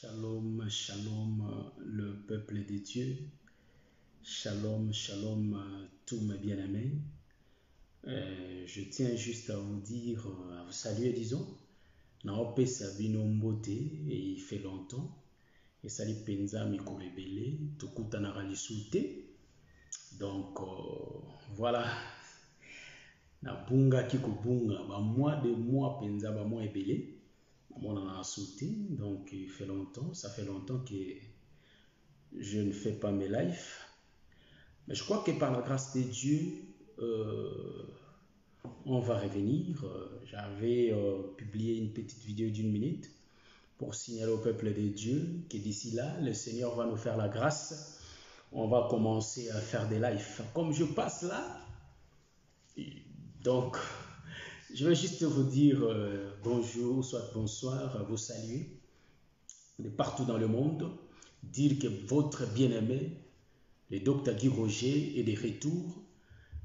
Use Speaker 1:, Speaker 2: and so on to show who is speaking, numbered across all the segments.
Speaker 1: Shalom, shalom, le peuple de Dieu. Shalom, shalom, tous mes bien-aimés. Je tiens juste à vous dire, à vous saluer, disons. Naope Sabino Mbote, et il fait longtemps. Et sali penza mikolo ebele, tokutana lisuté. Donc, voilà. Na bunga kiko bunga, ba mois de mois penza, ba mois ebele. On en a sauté, donc il fait longtemps, ça fait longtemps que je ne fais pas mes lives. Mais je crois que par la grâce de Dieu, on va revenir. J'avais publié une petite vidéo d'1 minute pour signaler au peuple de Dieu que d'ici là, le Seigneur va nous faire la grâce. On va commencer à faire des lives. Comme je passe là, donc je vais juste vous dire bonjour, soit bonsoir, vous saluer de partout dans le monde, dire que votre bien-aimé, le docteur Guy Roger, est de retour.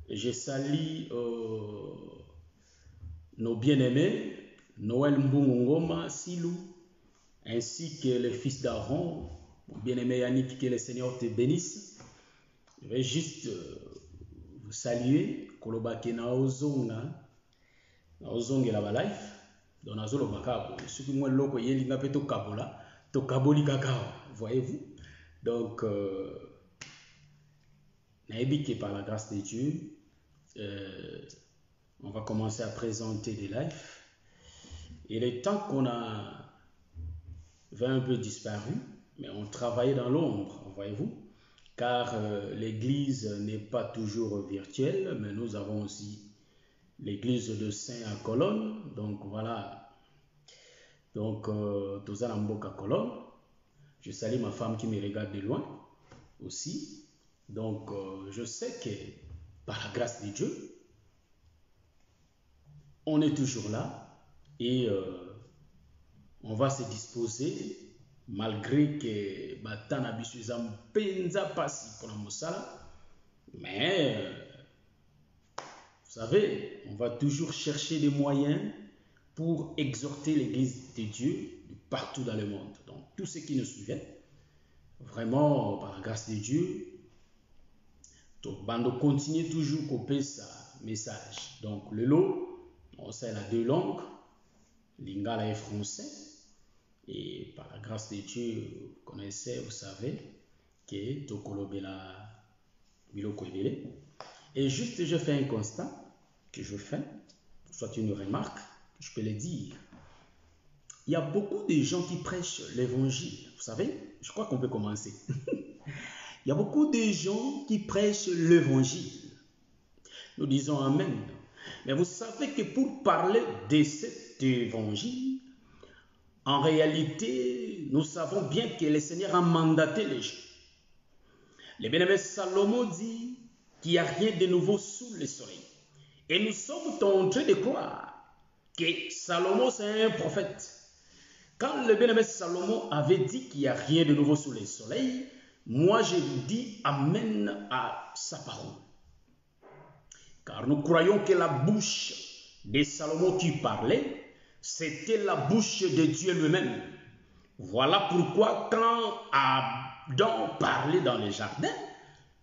Speaker 1: Je salue nos bien-aimés, Noël Mbungongoma, Silou, ainsi que le fils d'Aaron, mon bien-aimé Yannick, que le Seigneur te bénisse. Je vais juste vous saluer, Kolobake Naozonga, Naozongela ba life, dans Nazolo Bakabo, ceux qui m'ont loko yelinga peto kabola, to kaboli kakao, voyez-vous. Donc, naïbi par la grâce de Dieu, on va commencer à présenter des lives. Et le temps qu'on a un peu disparu, mais on travaillait dans l'ombre, voyez-vous, car l'église n'est pas toujours virtuelle, mais nous avons aussi l'église de Saint à Colonne. Donc voilà, donc Tozalamboka Colonne. Je salue ma femme qui me regarde de loin aussi. Donc je sais que par la grâce de Dieu, on est toujours là et on va se disposer malgré que Batana Bisuzam penza passi pour la Moussala. Mais vous savez, on va toujours chercher des moyens pour exhorter l'église de Dieu de partout dans le monde. Donc tous ceux qui nous suivent, vraiment par la grâce de Dieu, on continue toujours copier ça message. Donc le lot, on sait la deux langues, lingala et français. Et par la grâce de Dieu, vous connaissez, vous savez que Tokolobela Biloko Ebele. Et juste, je fais un constat que je fais, soit une remarque, je peux le dire. Il y a beaucoup de gens qui prêchent l'évangile. Vous savez, je crois qu'on peut commencer. Il y a beaucoup de gens qui prêchent l'évangile. Nous disons Amen. Mais vous savez que pour parler de cet évangile, en réalité, nous savons bien que le Seigneur a mandaté les gens. Le bien-aimé Salomon dit qu'il n'y a rien de nouveau sous le soleil. Et nous sommes en train de croire que Salomon c'est un prophète. Quand le bien-aimé Salomon avait dit qu'il n'y a rien de nouveau sous le soleil, moi je dis Amen à sa parole. Car nous croyons que la bouche de Salomon qui parlait, c'était la bouche de Dieu lui-même. Voilà pourquoi quand Adam parlait dans le jardin,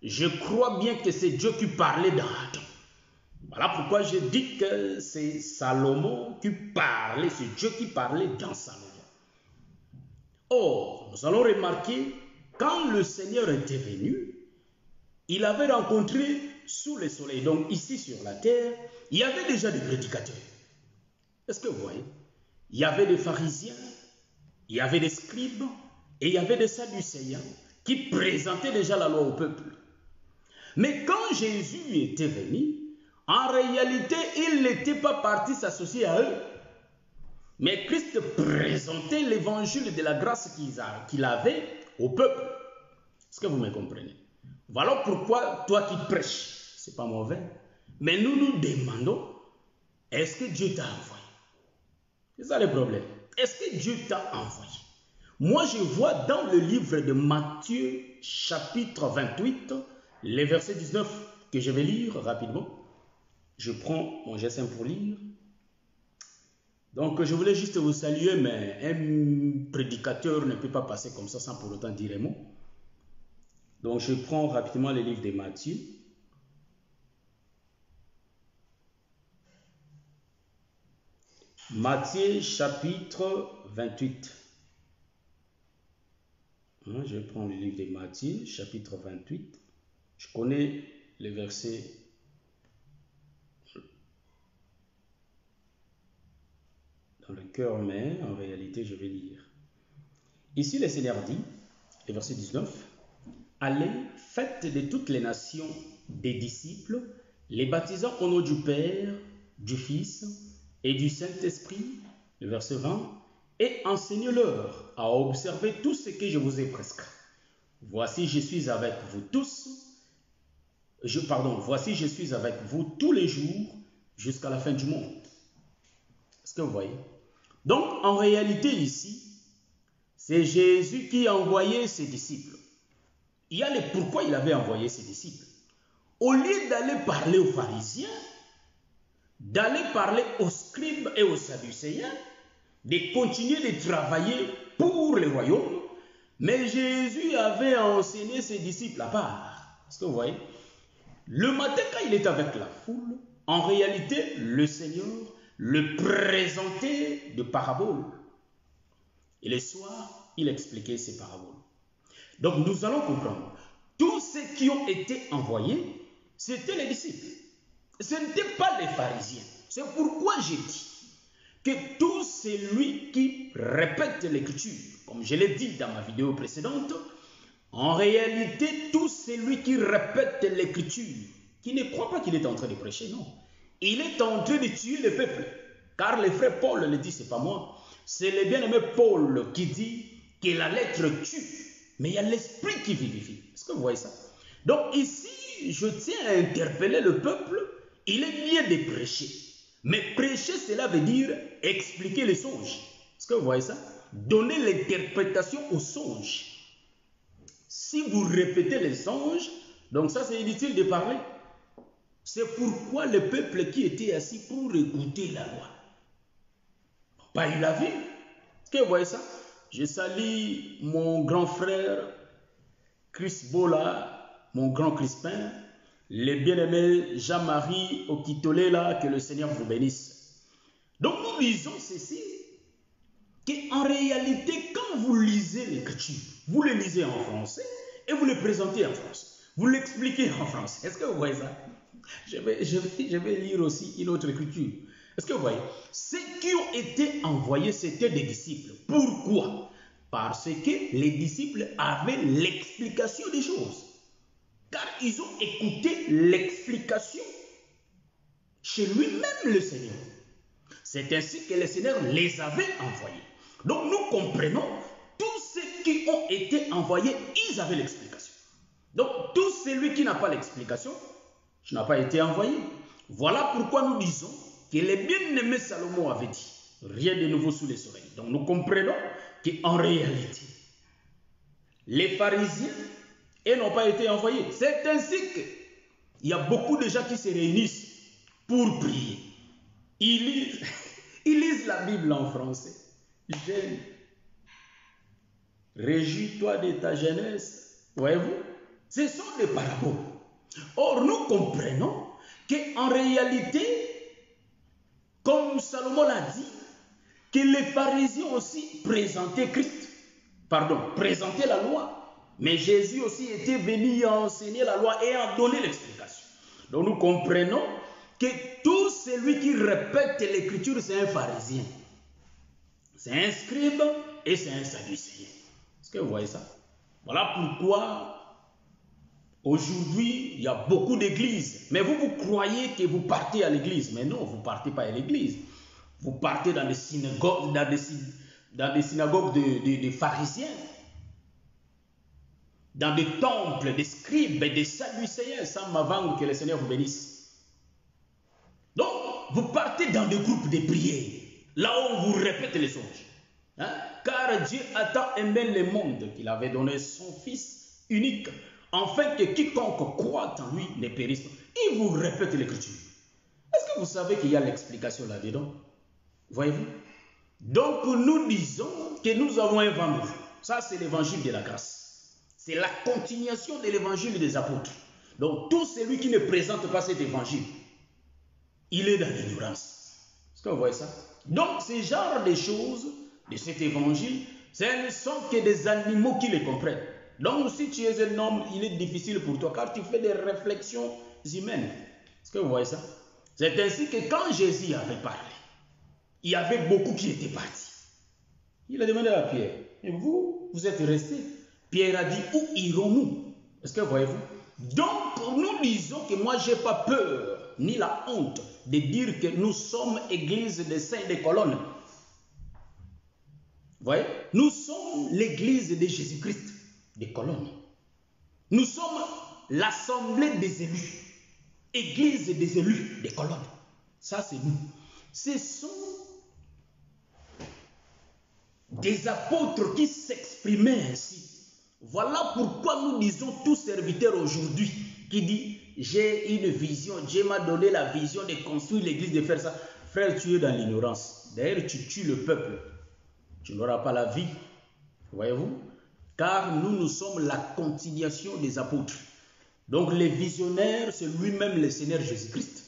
Speaker 1: je crois bien que c'est Dieu qui parlait dans Adam. Voilà pourquoi je dis que c'est Salomon qui parlait, c'est Dieu qui parlait dans Salomon. Or, nous allons remarquer, quand le Seigneur était venu, il avait rencontré sous le soleil, donc ici sur la terre, il y avait déjà des prédicateurs. Est-ce que vous voyez? Il y avait des pharisiens, il y avait des scribes et il y avait des sadducéens qui présentaient déjà la loi au peuple. Mais quand Jésus était venu, en réalité, il n'était pas parti s'associer à eux. Mais Christ présentait l'évangile de la grâce qu'il avait au peuple. Est-ce que vous me comprenez? Voilà pourquoi toi qui prêches, c'est pas mauvais, mais nous nous demandons, est-ce que Dieu t'a envoyé? C'est ça le problème. Est-ce que Dieu t'a envoyé? Moi, je vois dans le livre de Matthieu, chapitre 28, les versets 19 que je vais lire rapidement. Je prends mon GSM pour lire. Donc, je voulais juste vous saluer, mais un prédicateur ne peut pas passer comme ça sans pour autant dire un mot. Donc, je prends rapidement le livre de Matthieu. Matthieu chapitre 28. Je prends le livre de Matthieu chapitre 28. Je connais le verset dans le cœur, mais en réalité, je vais lire. Ici, le Seigneur dit, le verset 19, « Allez, faites de toutes les nations des disciples, les baptisant au nom du Père, du Fils et du Saint-Esprit, le verset 20, et enseignez-leur à observer tout ce que je vous ai prescrit. Voici, je suis avec vous tous, voici, je suis avec vous tous les jours jusqu'à la fin du monde. » Est-ce que vous voyez? Donc, en réalité, ici, c'est Jésus qui a envoyé ses disciples. Il y a le pourquoi il avait envoyé ses disciples. Au lieu d'aller parler aux pharisiens, d'aller parler aux scribes et aux sadducéens, de continuer de travailler pour le royaume, mais Jésus avait enseigné ses disciples à part. Est-ce que vous voyez? Le matin, quand il était avec la foule, en réalité, le Seigneur le présentait de paraboles. Et le soir, il expliquait ces paraboles. Donc, nous allons comprendre. Tous ceux qui ont été envoyés, c'était les disciples. Ce n'étaient pas les pharisiens. C'est pourquoi j'ai dit que tout celui qui répète l'écriture, comme je l'ai dit dans ma vidéo précédente, en réalité, tout celui qui répète l'écriture, qui ne croit pas qu'il est en train de prêcher, non. Il est en train de tuer le peuple. Car le frère Paul le dit, c'est pas moi. C'est le bien-aimé Paul qui dit que la lettre tue, mais il y a l'esprit qui vivifie. Est-ce que vous voyez ça? Donc ici, je tiens à interpeller le peuple. Il est bien de prêcher. Mais prêcher, cela veut dire expliquer les songes. Est-ce que vous voyez ça? Donner l'interprétation aux songes. Si vous répétez les songes, donc ça c'est inutile de parler. C'est pourquoi le peuple qui était assis pour écouter la loi n'a pas eu la vie. Est-ce que vous voyez ça? Je salue mon grand frère Chris Bola, mon grand Crispin, le bien-aimé Jean-Marie Okitolela, que le Seigneur vous bénisse. Donc nous lisons ceci, qu'en réalité, quand vous lisez l'écriture, vous le lisez en français et vous le présentez en français. Vous l'expliquez en français. Est-ce que vous voyez ça? Je vais lire aussi une autre écriture. Est-ce que vous voyez? Ceux qui ont été envoyés, c'était des disciples. Pourquoi? Parce que les disciples avaient l'explication des choses. Car ils ont écouté l'explication chez lui-même le Seigneur. C'est ainsi que le Seigneur les avait envoyés. Donc nous comprenons, tous ceux qui ont été envoyés, ils avaient l'explication. Donc tout celui qui n'a pas l'explication, je n'ai pas été envoyé. Voilà pourquoi nous disons que le bien-aimé Salomon avait dit, rien de nouveau sous les soleils. Donc nous comprenons qu'en réalité, les pharisiens, ils n'ont pas été envoyés. C'est ainsi qu'il y a beaucoup de gens qui se réunissent pour prier. Ils lisent la Bible en français. J'aime. Réjouis-toi de ta jeunesse. Voyez-vous? Ce sont des paraboles. Or, nous comprenons qu'en réalité, comme Salomon l'a dit, que les pharisiens aussi présentaient présentaient la loi. Mais Jésus aussi était venu enseigner la loi et en donner l'explication. Donc nous comprenons que tout celui qui répète l'écriture, c'est un pharisien. C'est un scribe et c'est un sadducéen. Est-ce que vous voyez ça? Voilà pourquoi aujourd'hui, il y a beaucoup d'églises. Mais vous croyez que vous partez à l'église. Mais non, vous ne partez pas à l'église. Vous partez dans des synagogues, de pharisiens, dans des temples, des scribes et des sadducéens, sans m'avant que le Seigneur vous bénisse. Donc, vous partez dans des groupes de prière, là où on vous répète les songes. Car Dieu a tant aimé le monde qu'il avait donné son Fils unique, afin que quiconque croit en lui ne périsse pas. Il vous répète l'écriture. Est-ce que vous savez qu'il y a l'explication là-dedans? Voyez-vous? Donc nous disons que nous avons un vendredi. Ça c'est l'évangile de la grâce. C'est la continuation de l'évangile des apôtres. Donc tout celui qui ne présente pas cet évangile, il est dans l'ignorance. Est-ce que vous voyez ça? Donc ce genre de choses, de cet évangile, ce ne sont que des animaux qui les comprennent. Donc si tu es un homme, il est difficile pour toi car tu fais des réflexions humaines. Est-ce que vous voyez ça? C'est ainsi que quand Jésus avait parlé, il y avait beaucoup qui étaient partis. Il a demandé à Pierre, et vous êtes restés. Pierre a dit, où irons-nous? Est-ce que voyez-vous? Donc nous disons que moi je n'ai pas peur ni la honte de dire que nous sommes église des saints des colonnes. Vous voyez? Nous sommes l'église de Jésus-Christ des colonnes. Nous sommes l'assemblée des élus. Église des élus des colonnes. Ça c'est nous. Ce sont des apôtres qui s'exprimaient ainsi. Voilà pourquoi nous disons tout serviteur aujourd'hui qui dit j'ai une vision, Dieu m'a donné la vision de construire l'église, de faire ça. Frère, tu es dans l'ignorance. D'ailleurs, tu tues le peuple. Tu n'auras pas la vie. Voyez-vous? Car nous sommes la continuation des apôtres. Donc les visionnaires, c'est lui-même le Seigneur Jésus-Christ.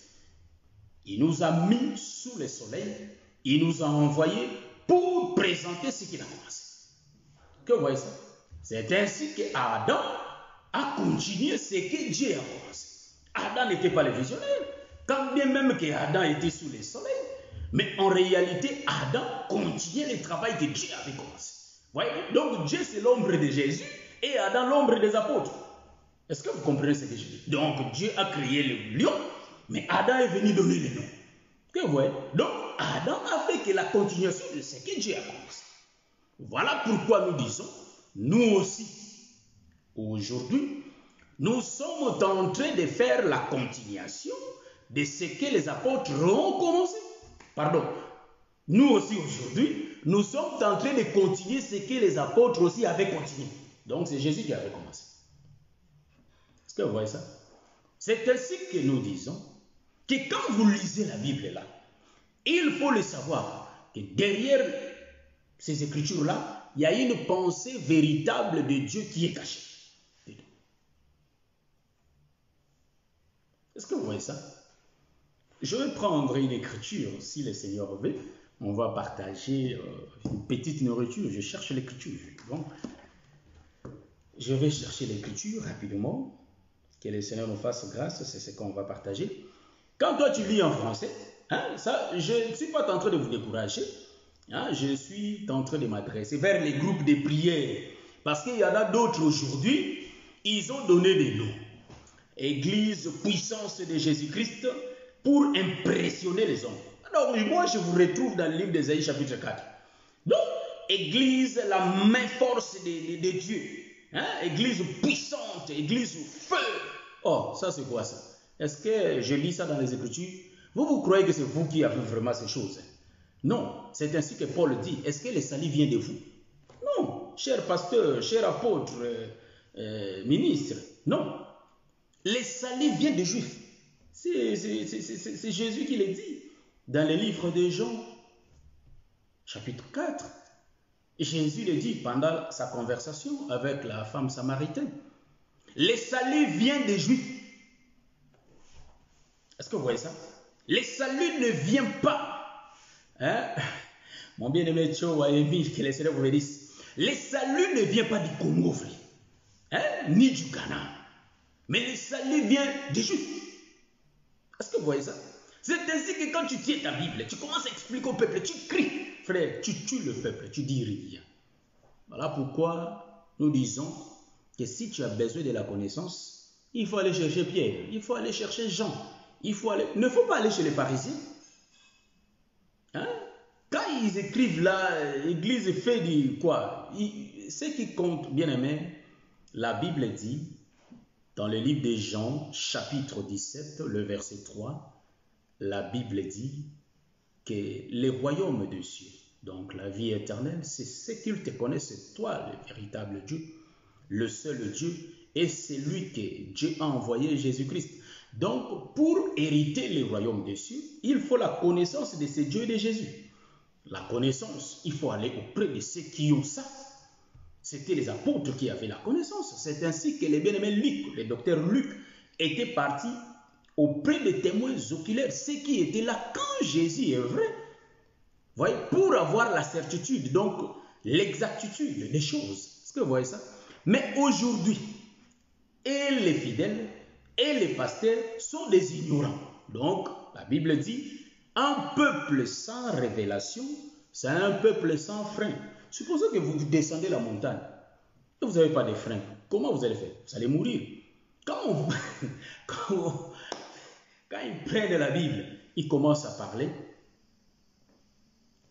Speaker 1: Il nous a mis sous le soleil. Il nous a envoyés pour présenter ce qu'il a commencé. Que vous voyez ça? C'est ainsi qu'Adam a continué ce que Dieu a commencé. Adam n'était pas le visionnaire, quand bien même qu'Adam était sous le soleil. Mais en réalité, Adam continuait le travail que Dieu avait commencé. Voyez? Donc Dieu c'est l'ombre de Jésus et Adam l'ombre des apôtres. Est-ce que vous comprenez ce que je dis? Donc Dieu a créé le lion, mais Adam est venu donner le nom. Que vous voyez? Donc Adam a fait que la continuation de ce que Dieu a commencé. Voilà pourquoi nous disons, nous aussi, aujourd'hui, nous sommes en train de faire la continuation de ce que les apôtres ont commencé. Pardon. Nous aussi aujourd'hui, nous sommes en train de continuer ce que les apôtres aussi avaient continué. Donc c'est Jésus qui avait commencé. Est-ce que vous voyez ça? C'est ainsi que nous disons que quand vous lisez la Bible là, il faut le savoir que derrière ces écritures-là, il y a une pensée véritable de Dieu qui est cachée. Est-ce que vous voyez ça? Je vais prendre une écriture, si le Seigneur veut. On va partager une petite nourriture. Je cherche l'écriture. Bon. Je vais chercher l'écriture rapidement. Que le Seigneur nous fasse grâce, c'est ce qu'on va partager. Quand toi tu lis en français, hein, ça, je ne suis pas en train de vous décourager. Hein, je suis en train de m'adresser vers les groupes de prière. Parce qu'il y en a d'autres aujourd'hui, ils ont donné des noms. Église, puissance de Jésus-Christ, pour impressionner les hommes. Alors, moi, je vous retrouve dans le livre d'Ésaïe, chapitre 4. Donc, Église, la main force de Dieu. Hein? Église puissante, Église feu. Oh, ça c'est quoi ça? Est-ce que je lis ça dans les Écritures? Vous croyez que c'est vous qui avez vraiment ces choses? Non, c'est ainsi que Paul dit. Est-ce que le salut vient de vous? Non, cher pasteur, cher apôtre, ministre. Non. Le salut vient des Juifs. C'est Jésus qui le dit. Dans le livre de Jean, chapitre 4. Jésus le dit pendant sa conversation avec la femme samaritaine. Le salut vient des Juifs. Est-ce que vous voyez ça? Le salut ne vient pas. Hein? Mon bien-aimé Tcho Emile, que le Seigneur vous bénisse. Le salut ne vient pas du Congo, hein? Ni du Ghana. Mais le salut vient des Juifs. Est-ce que vous voyez ça? C'est ainsi que quand tu tiens ta Bible, tu commences à expliquer au peuple, tu cries. Frère, tu tues le peuple, tu dis rien. Voilà pourquoi nous disons que si tu as besoin de la connaissance, il faut aller chercher Pierre, il faut aller chercher Jean, il ne faut pas aller chez les pharisiens. Hein? Quand ils écrivent là, l'Église fait du quoi? Ce qui compte, bien aimé, la Bible dit, dans le livre de Jean, chapitre 17, le verset 3, la Bible dit que le royaume des cieux, donc la vie éternelle, c'est ce qu'ils te connaissent, c'est toi le véritable Dieu, le seul Dieu, et c'est lui que Dieu a envoyé, Jésus-Christ. Donc, pour hériter le royaume des cieux, il faut la connaissance de ce Dieu et de Jésus. la connaissance, il faut aller auprès de ceux qui ont ça. C'était les apôtres qui avaient la connaissance. C'est ainsi que les bien-aimés Luc, le docteur Luc, était parti auprès des témoins oculaires, ceux qui étaient là quand Jésus est vrai. Voyez, pour avoir la certitude, donc l'exactitude des choses. Est-ce que vous voyez ça? Mais aujourd'hui, et les fidèles et les pasteurs sont des ignorants. Donc, la Bible dit, un peuple sans révélation, c'est un peuple sans frein. Supposons que vous descendez la montagne et vous n'avez pas de frein. Comment vous allez faire? Vous allez mourir. Quand ils prennent la Bible, ils commencent à parler,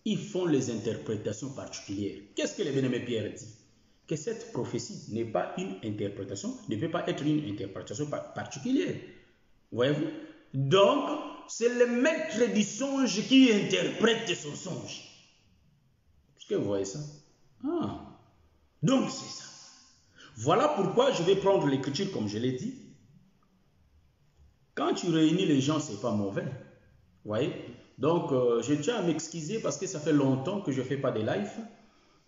Speaker 1: ils font les interprétations particulières. Qu'est-ce que le bien-aimé Pierre dit? Que cette prophétie n'est pas une interprétation, ne peut pas être une interprétation particulière. Voyez-vous? Donc, c'est le maître du songe qui interprète son songe. Est-ce que vous voyez ça? Ah. Donc, c'est ça. Voilà pourquoi je vais prendre l'écriture comme je l'ai dit. Quand tu réunis les gens, ce n'est pas mauvais. Vous voyez? Donc, je tiens à m'excuser parce que ça fait longtemps que je ne fais pas de live.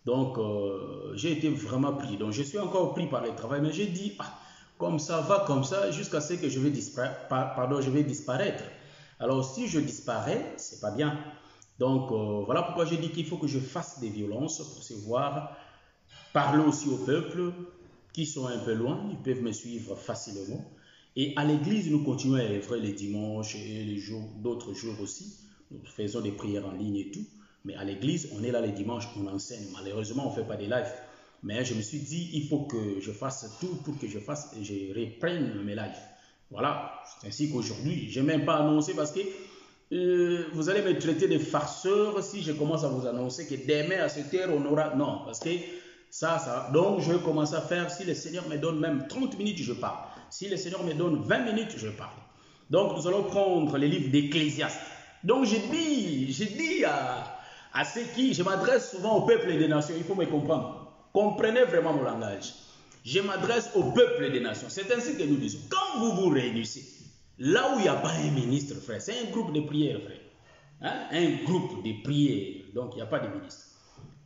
Speaker 1: Donc, j'ai été vraiment pris. Donc, je suis encore pris par le travail, mais j'ai dit, ah, comme ça va, comme ça, jusqu'à ce que je vais disparaître. Alors, si je disparais, c'est pas bien. Donc, voilà pourquoi j'ai dit qu'il faut que je fasse des violences pour se voir, parler aussi au peuple qui sont un peu loin, ils peuvent me suivre facilement. Et à l'église, nous continuons à œuvrer les dimanches et les jours, d'autres jours aussi. Nous faisons des prières en ligne et tout. Mais à l'église, on est là les dimanches, on enseigne. Malheureusement, on ne fait pas des lives. Mais je me suis dit, il faut que je fasse tout pour que je reprenne mes lives. Voilà, c'est ainsi qu'aujourd'hui, je n'ai même pas annoncé parce que vous allez me traiter de farceur si je commence à vous annoncer que demain à cette heure, on aura... Non, parce que ça... Donc, je vais commencer à faire, si le Seigneur me donne même 30 minutes, je parle. Si le Seigneur me donne 20 minutes, je parle. Donc, nous allons prendre les livres d'Ecclésiaste. Donc, j'ai dit à ceux qui, je m'adresse souvent au peuple des nations, il faut me comprendre. Comprenez vraiment mon langage. Je m'adresse au peuple des nations. C'est ainsi que nous disons. Quand vous vous réunissez, là où il n'y a pas un ministre, frère, c'est un groupe de prière, frère. Hein? Un groupe de prière. Donc, il n'y a pas de ministre.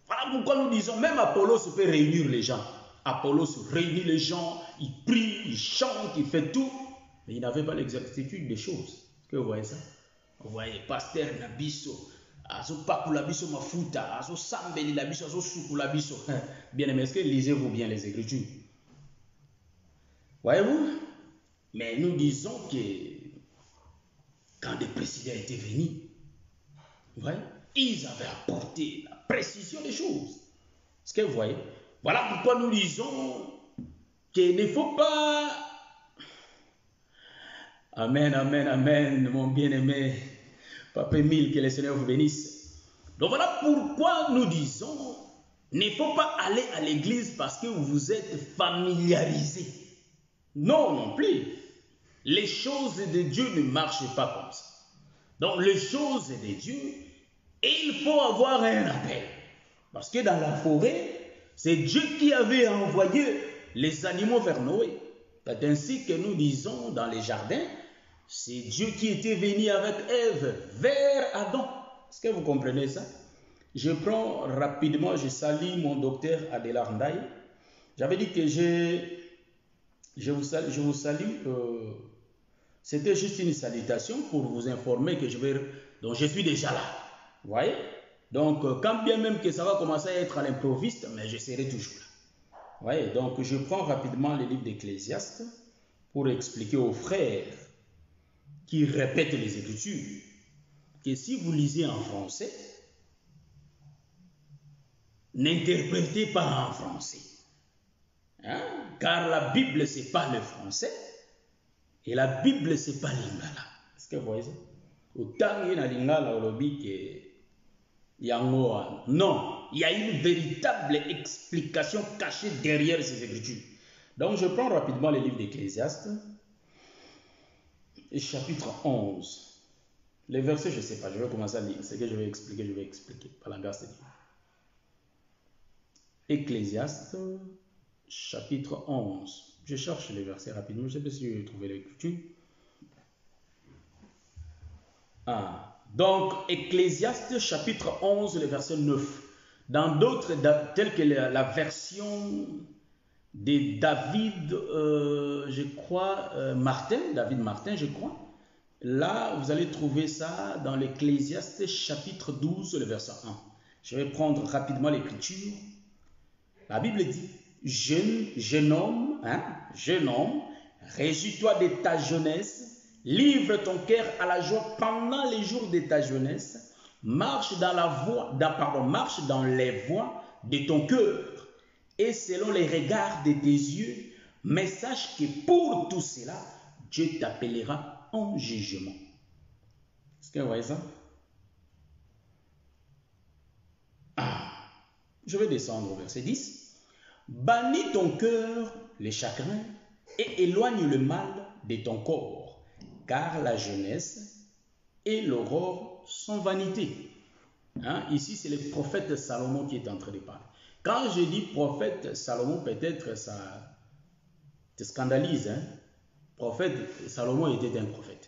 Speaker 1: Voilà pourquoi nous disons, même Apollos peut réunir les gens. Apollos réunit les gens, il prie, il chante, il fait tout. Mais il n'avait pas l'exactitude des choses. Est-ce que vous voyez ça? Vous voyez, pasteur Nabiso, azo pakula biso mafuta, azo sambeli la biso, azo sukula biso. Bien aimé, est-ce que lisez-vous bien les Écritures? Voyez-vous? Mais nous disons que quand des présidents étaient venus, vous voyez, ils avaient apporté la précision des choses. Est-ce que vous voyez? Voilà pourquoi nous disons qu'il ne faut pas... Amen, amen, amen, mon bien-aimé Papa Émile, que le Seigneur vous bénisse. Donc voilà pourquoi nous disons, il ne faut pas aller à l'église parce que vous vous êtes familiarisé. Non, non plus. Les choses de Dieu ne marchent pas comme ça. Donc les choses de Dieu, il faut avoir un appel. Parce que dans la forêt, c'est Dieu qui avait envoyé les animaux vers Noé. C'est ainsi que nous disons dans les jardins, c'est Dieu qui était venu avec Ève vers Adam. Est-ce que vous comprenez ça? Je prends rapidement, je salue mon docteur Adélard Ndaye. J'avais dit que je vous salue. C'était juste une salutation pour vous informer que donc je suis déjà là. Vous voyez? Donc, quand bien même que ça va commencer à être à l'improviste, mais je serai toujours là. Vous voyez? Donc, je prends rapidement le livre d'Ecclésiaste pour expliquer aux frères qui répètent les Écritures que si vous lisez en français, n'interprétez pas en français. Hein? Car la Bible, ce n'est pas le français et la Bible, ce n'est pas l'Ingala. Est-ce que vous voyez ça? Autant il y a l'Ingala au lobby que Yangoa. Non, il y a une véritable explication cachée derrière ces Écritures. Donc, je prends rapidement le livre d'Ecclésiaste. Et chapitre 11. Les versets, je ne sais pas, je vais commencer à lire. Ce que je vais expliquer par la grâce de Dieu. Ecclésiaste, chapitre 11. Je cherche les versets rapidement, je ne sais pas si je vais trouver l'écriture. Ah, Donc, Ecclésiaste chapitre 11, le verset 9. Dans d'autres, telles que la version de David, je crois, David Martin, je crois. Là, vous allez trouver ça dans l'Ecclésiaste chapitre 12, le verset 1. Je vais prendre rapidement l'écriture. La Bible dit, jeune homme, réjouis-toi de ta jeunesse, livre ton cœur à la joie pendant les jours de ta jeunesse, marche dans les voies de ton cœur et selon les regards de tes yeux, mais sache que pour tout cela, Dieu t'appellera en jugement. Est-ce que vous voyez ça? Je vais descendre au verset 10. Bannis ton cœur les chagrins et éloigne le mal de ton corps, car la jeunesse et l'aurore sont vanité. Ici, c'est le prophète Salomon qui est en train de parler. Quand je dis prophète Salomon, peut-être ça te scandalise. Prophète Salomon était un prophète.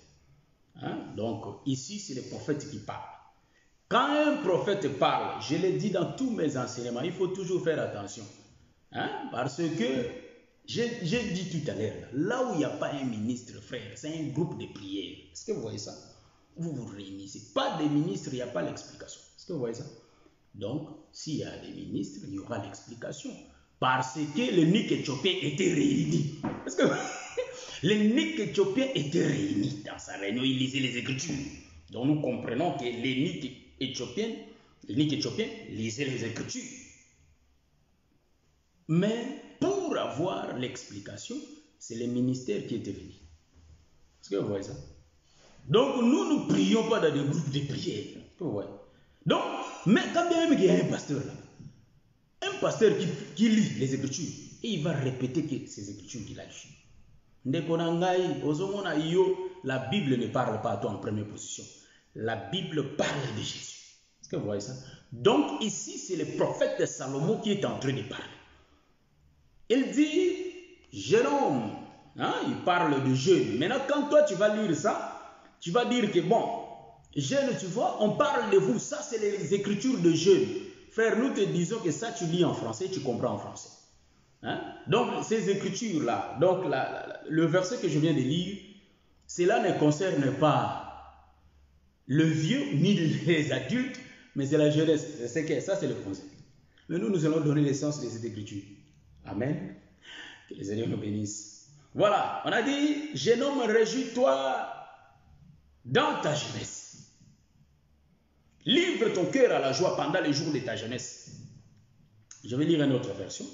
Speaker 1: Donc, ici, c'est le prophète qui parle. Quand un prophète parle, je l'ai dit dans tous mes enseignements, il faut toujours faire attention. Parce que, j'ai dit tout à l'heure, là où il n'y a pas un ministre, frère, c'est un groupe de prière. Est-ce que vous voyez ça? Vous vous réunissez. Pas des ministres, il n'y a pas l'explication. Est-ce que vous voyez ça? Donc, s'il y a des ministres, il y aura l'explication. Parce que les NIC éthiopiens étaient réunis. Parce que les NIC éthiopiens étaient réunis dans sa réunion, ils lisaient les Écritures. Donc, nous comprenons que les NIC éthiopiens lisaient les Écritures. Mais pour avoir l'explication, c'est les ministères qui étaient venus. Est-ce que vous voyez ça? Donc, nous ne prions pas dans des groupes de prière. Vous voyez? Donc, mais quand même il y a un pasteur là, un pasteur qui lit les Écritures, et il va répéter que ces Écritures qu'il a lues. La Bible ne parle pas à toi en première position. La Bible parle de Jésus. Est-ce que vous voyez ça? Donc, ici, c'est le prophète Salomon qui est en train de parler. Il dit, jeune homme, il parle de jeûne. Maintenant, quand toi tu vas lire ça, tu vas dire que bon, jeûne, tu vois, on parle de vous, ça c'est les Écritures de jeûne. Frère, nous te disons que ça tu lis en français, tu comprends en français. Donc, ces Écritures-là, donc le verset que je viens de lire, cela ne concerne pas le vieux ni les adultes, mais c'est la jeunesse. C'est que ça c'est le français. Mais nous allons donner l'essence de cette Écriture. Amen. Que les Seigneur nous bénissent. Voilà, on a dit, jeune homme, réjouis-toi dans ta jeunesse. Livre ton cœur à la joie pendant les jours de ta jeunesse. Je vais lire une autre version.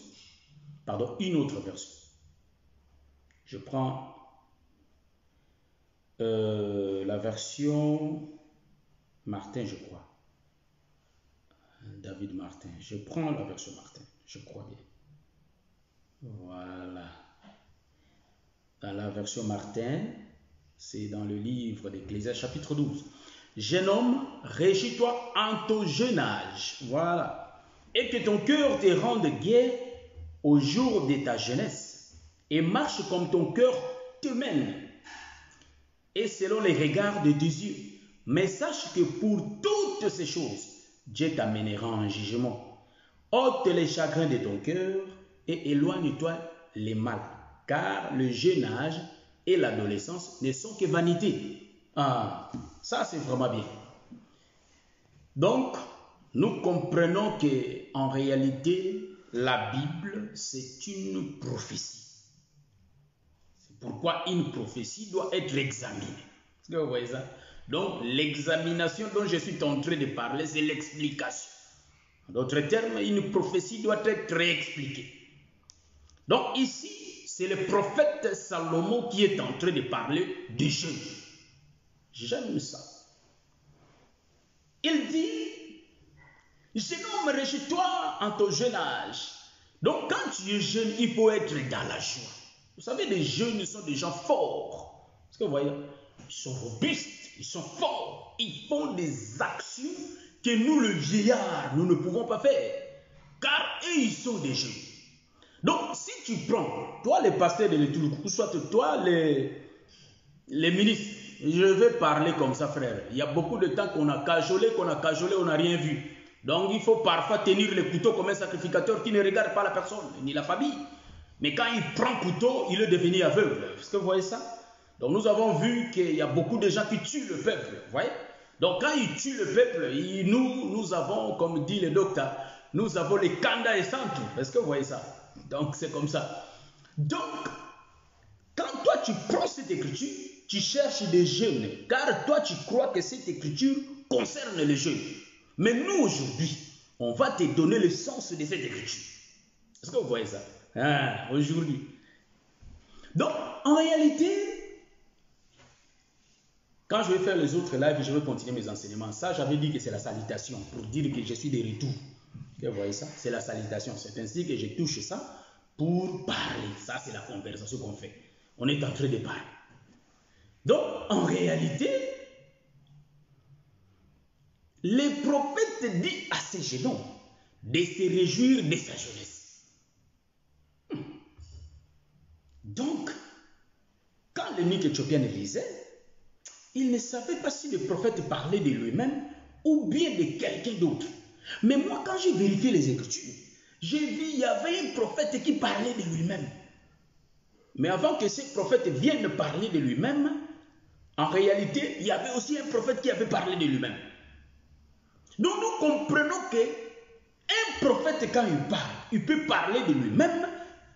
Speaker 1: Je prends la version Martin, je crois. David Martin. Je prends la version Martin, je crois bien. Voilà. Dans la version Martin, c'est dans le livre d'Ecclésiaste chapitre 12. Jeune homme, réjouis-toi en ton jeune âge. Voilà. Et que ton cœur te rende gai au jour de ta jeunesse. Et marche comme ton cœur te mène. Et selon les regards de tes yeux. Mais sache que pour toutes ces choses, Dieu t'amènera en jugement. Ôte les chagrins de ton cœur et éloigne-toi les mal, car le jeune âge et l'adolescence ne sont que vanité. Ça c'est vraiment bien. Donc, nous comprenons qu'en réalité, la Bible, c'est une prophétie. C'est pourquoi une prophétie doit être examinée. Est-ce que vous voyez ça? Donc, l'examination dont je suis en train de parler, c'est l'explication. En d'autres termes, une prophétie doit être réexpliquée. Donc ici, c'est le prophète Salomon qui est en train de parler de jeûne. J'aime ça. Il dit, jeune homme, réjouis-toi en ton jeune âge. Donc quand tu es jeune, il faut être dans la joie. Vous savez, les jeunes sont des gens forts. Est-ce que vous voyez? Ils sont robustes, ils sont forts. Ils font des actions que nous, le vieillard, nous ne pouvons pas faire. Car eux, ils sont des jeunes. Donc, si tu prends, toi, les pasteurs de l'Étoile, ou soit toi, les ministres, je vais parler comme ça, frère. Il y a beaucoup de temps qu'on a cajolé, on n'a rien vu. Donc il faut parfois tenir le couteau comme un sacrificateur qui ne regarde pas la personne, ni la famille. Mais quand il prend le couteau, il est devenu aveugle. Est-ce que vous voyez ça? Donc nous avons vu qu'il y a beaucoup de gens qui tuent le peuple. Vous voyez? Donc quand ils tuent le peuple, nous avons, comme dit le docteur, nous avons les kanda et santu. Est-ce que vous voyez ça? Donc c'est comme ça. Donc, quand toi tu prends cette écriture, tu cherches des jeunes, car toi tu crois que cette écriture concerne les jeunes. Mais nous aujourd'hui, on va te donner le sens de cette écriture. Est-ce que vous voyez ça? Aujourd'hui. Donc, en réalité, quand je vais faire les autres lives, je vais continuer mes enseignements. Ça, j'avais dit que c'est la salutation, pour dire que je suis de retour. Vous voyez ça? C'est la salutation. C'est ainsi que je touche ça pour parler. Ça, c'est la conversation qu'on fait. On est en train de parler. Donc, en réalité, les prophètes disent à ces jeunes hommes de se réjouir de sa jeunesse. Donc, quand l'eunuque éthiopien lisait, il ne savait pas si le prophète parlait de lui-même ou bien de quelqu'un d'autre. Mais moi, quand j'ai vérifié les Écritures, j'ai vu qu'il y avait un prophète qui parlait de lui-même. Mais avant que ce prophète vienne parler de lui-même, en réalité, il y avait aussi un prophète qui avait parlé de lui-même. Donc nous comprenons qu'un prophète, quand il parle, il peut parler de lui-même,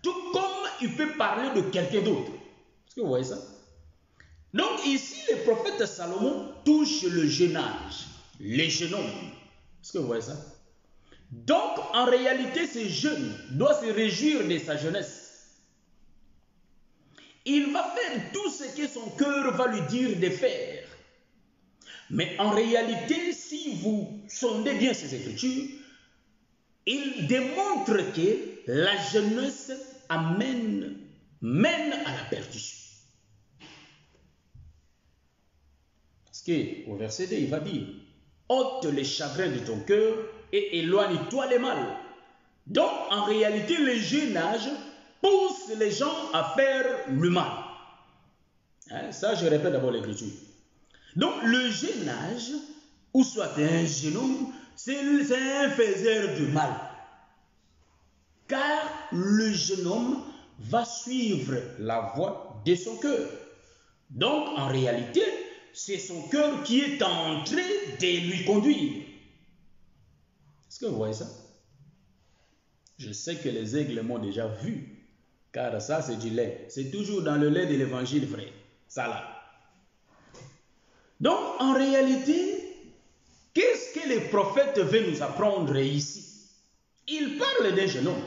Speaker 1: tout comme il peut parler de quelqu'un d'autre. Est-ce que vous voyez ça? Donc ici, le prophète Salomon touche le jeune âge, les jeunes hommes. Est-ce que vous voyez ça? Donc, en réalité, ce jeune doit se réjouir de sa jeunesse. Il va faire tout ce que son cœur va lui dire de faire. Mais en réalité, si vous sondez bien ces Écritures, il démontre que la jeunesse mène à la perdition. Parce qu'au verset 2, il va dire, ôte les chagrins de ton cœur et éloigne-toi les mal. Donc, en réalité, le jeune âge pousse les gens à faire le mal. Ça, je répète d'abord l'écriture. Donc, le jeune âge, ou soit un jeune homme, c'est un faiseur de mal. Car le jeune homme va suivre la voie de son cœur. Donc, en réalité, c'est son cœur qui est en train de lui conduire. Est-ce que vous voyez ça? Je sais que les aigles m'ont déjà vu, car ça c'est du lait. C'est toujours dans le lait de l'évangile, frère. Ça là. Donc, en réalité, qu'est-ce que le prophète veut nous apprendre ici? Il parle d'un jeune homme.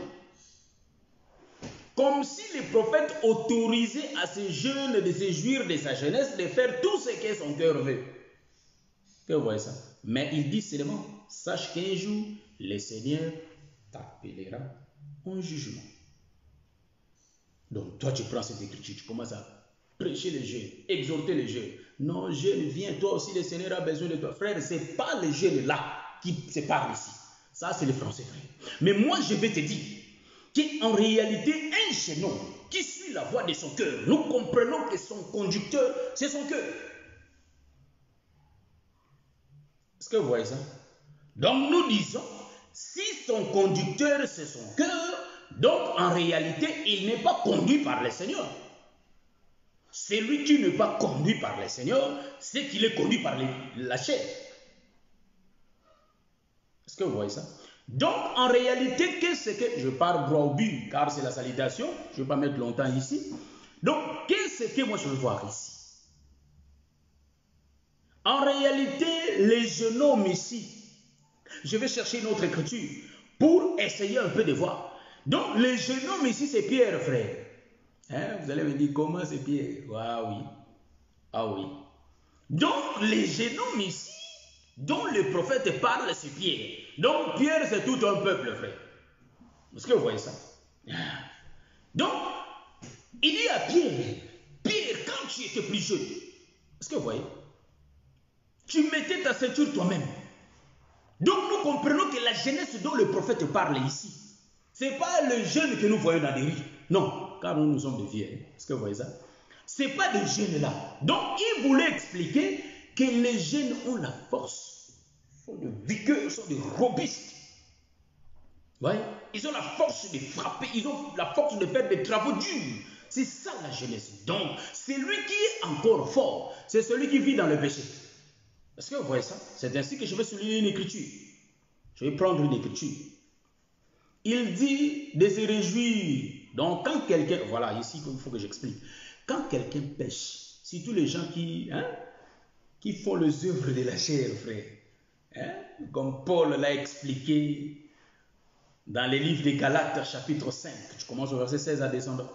Speaker 1: Comme si le prophète autorisait à ces jeunes de se jouir de sa jeunesse, de faire tout ce que son cœur veut. Que vous voyez ça? Mais il dit seulement, sache qu'un jour, le Seigneur t'appellera en jugement. Donc toi, tu prends cette écriture, tu commences à prêcher les jeunes, exhorter les jeunes. Non, jeune, viens, toi aussi, le Seigneur a besoin de toi. Frère, ce n'est pas les jeunes là qui se parlent ici. Ça, c'est le français, frère. Mais moi, je vais te dire qu'en réalité, un jeune homme qui suit la voie de son cœur, nous comprenons que son conducteur, c'est son cœur. Est-ce que vous voyez ça? Donc nous disons, si son conducteur c'est son cœur, donc en réalité, il n'est pas conduit par le Seigneur. Celui qui n'est pas conduit par le Seigneur, c'est qu'il est conduit par la chair. Est-ce que vous voyez ça? Donc en réalité, qu'est-ce que... Je parle droit au but, car c'est la salutation, je ne vais pas mettre longtemps ici. Donc qu'est-ce que moi je veux voir ici? En réalité, les jeunes hommes ici, je vais chercher une autre écriture pour essayer un peu de voir. Donc, les jeunes hommes ici, c'est Pierre, frère. Vous allez me dire, comment c'est Pierre? Ah oui. Ah oui. Donc, les jeunes hommes ici, dont le prophète parle, c'est Pierre. Donc, Pierre, c'est tout un peuple, frère. Est-ce que vous voyez ça? Donc, il dit à Pierre, Pierre, quand tu étais plus jeune, est-ce que vous voyez? Tu mettais ta ceinture toi-même. Donc nous comprenons que la jeunesse dont le prophète parle ici, ce n'est pas le jeune que nous voyons dans les rues. Non, car nous sommes des vieux. Est-ce que vous voyez ça? Ce n'est pas des jeunes là. Donc, il voulait expliquer que les jeunes ont la force, sont de vigueur, sont de robustes. Ouais. Ils ont la force de frapper, ils ont la force de faire des travaux durs. C'est ça la jeunesse. Donc, celui qui est encore fort, c'est celui qui vit dans le péché. Est-ce que vous voyez ça? C'est ainsi que je vais souligner une écriture. Je vais prendre une écriture. Il dit de se réjouir. Donc, quand quelqu'un... Voilà, ici, il faut que j'explique. Quand quelqu'un pêche, surtout les gens qui font les œuvres de la chair, frère, comme Paul l'a expliqué dans les livres de Galates, chapitre 5, je commence au verset 16 à descendre.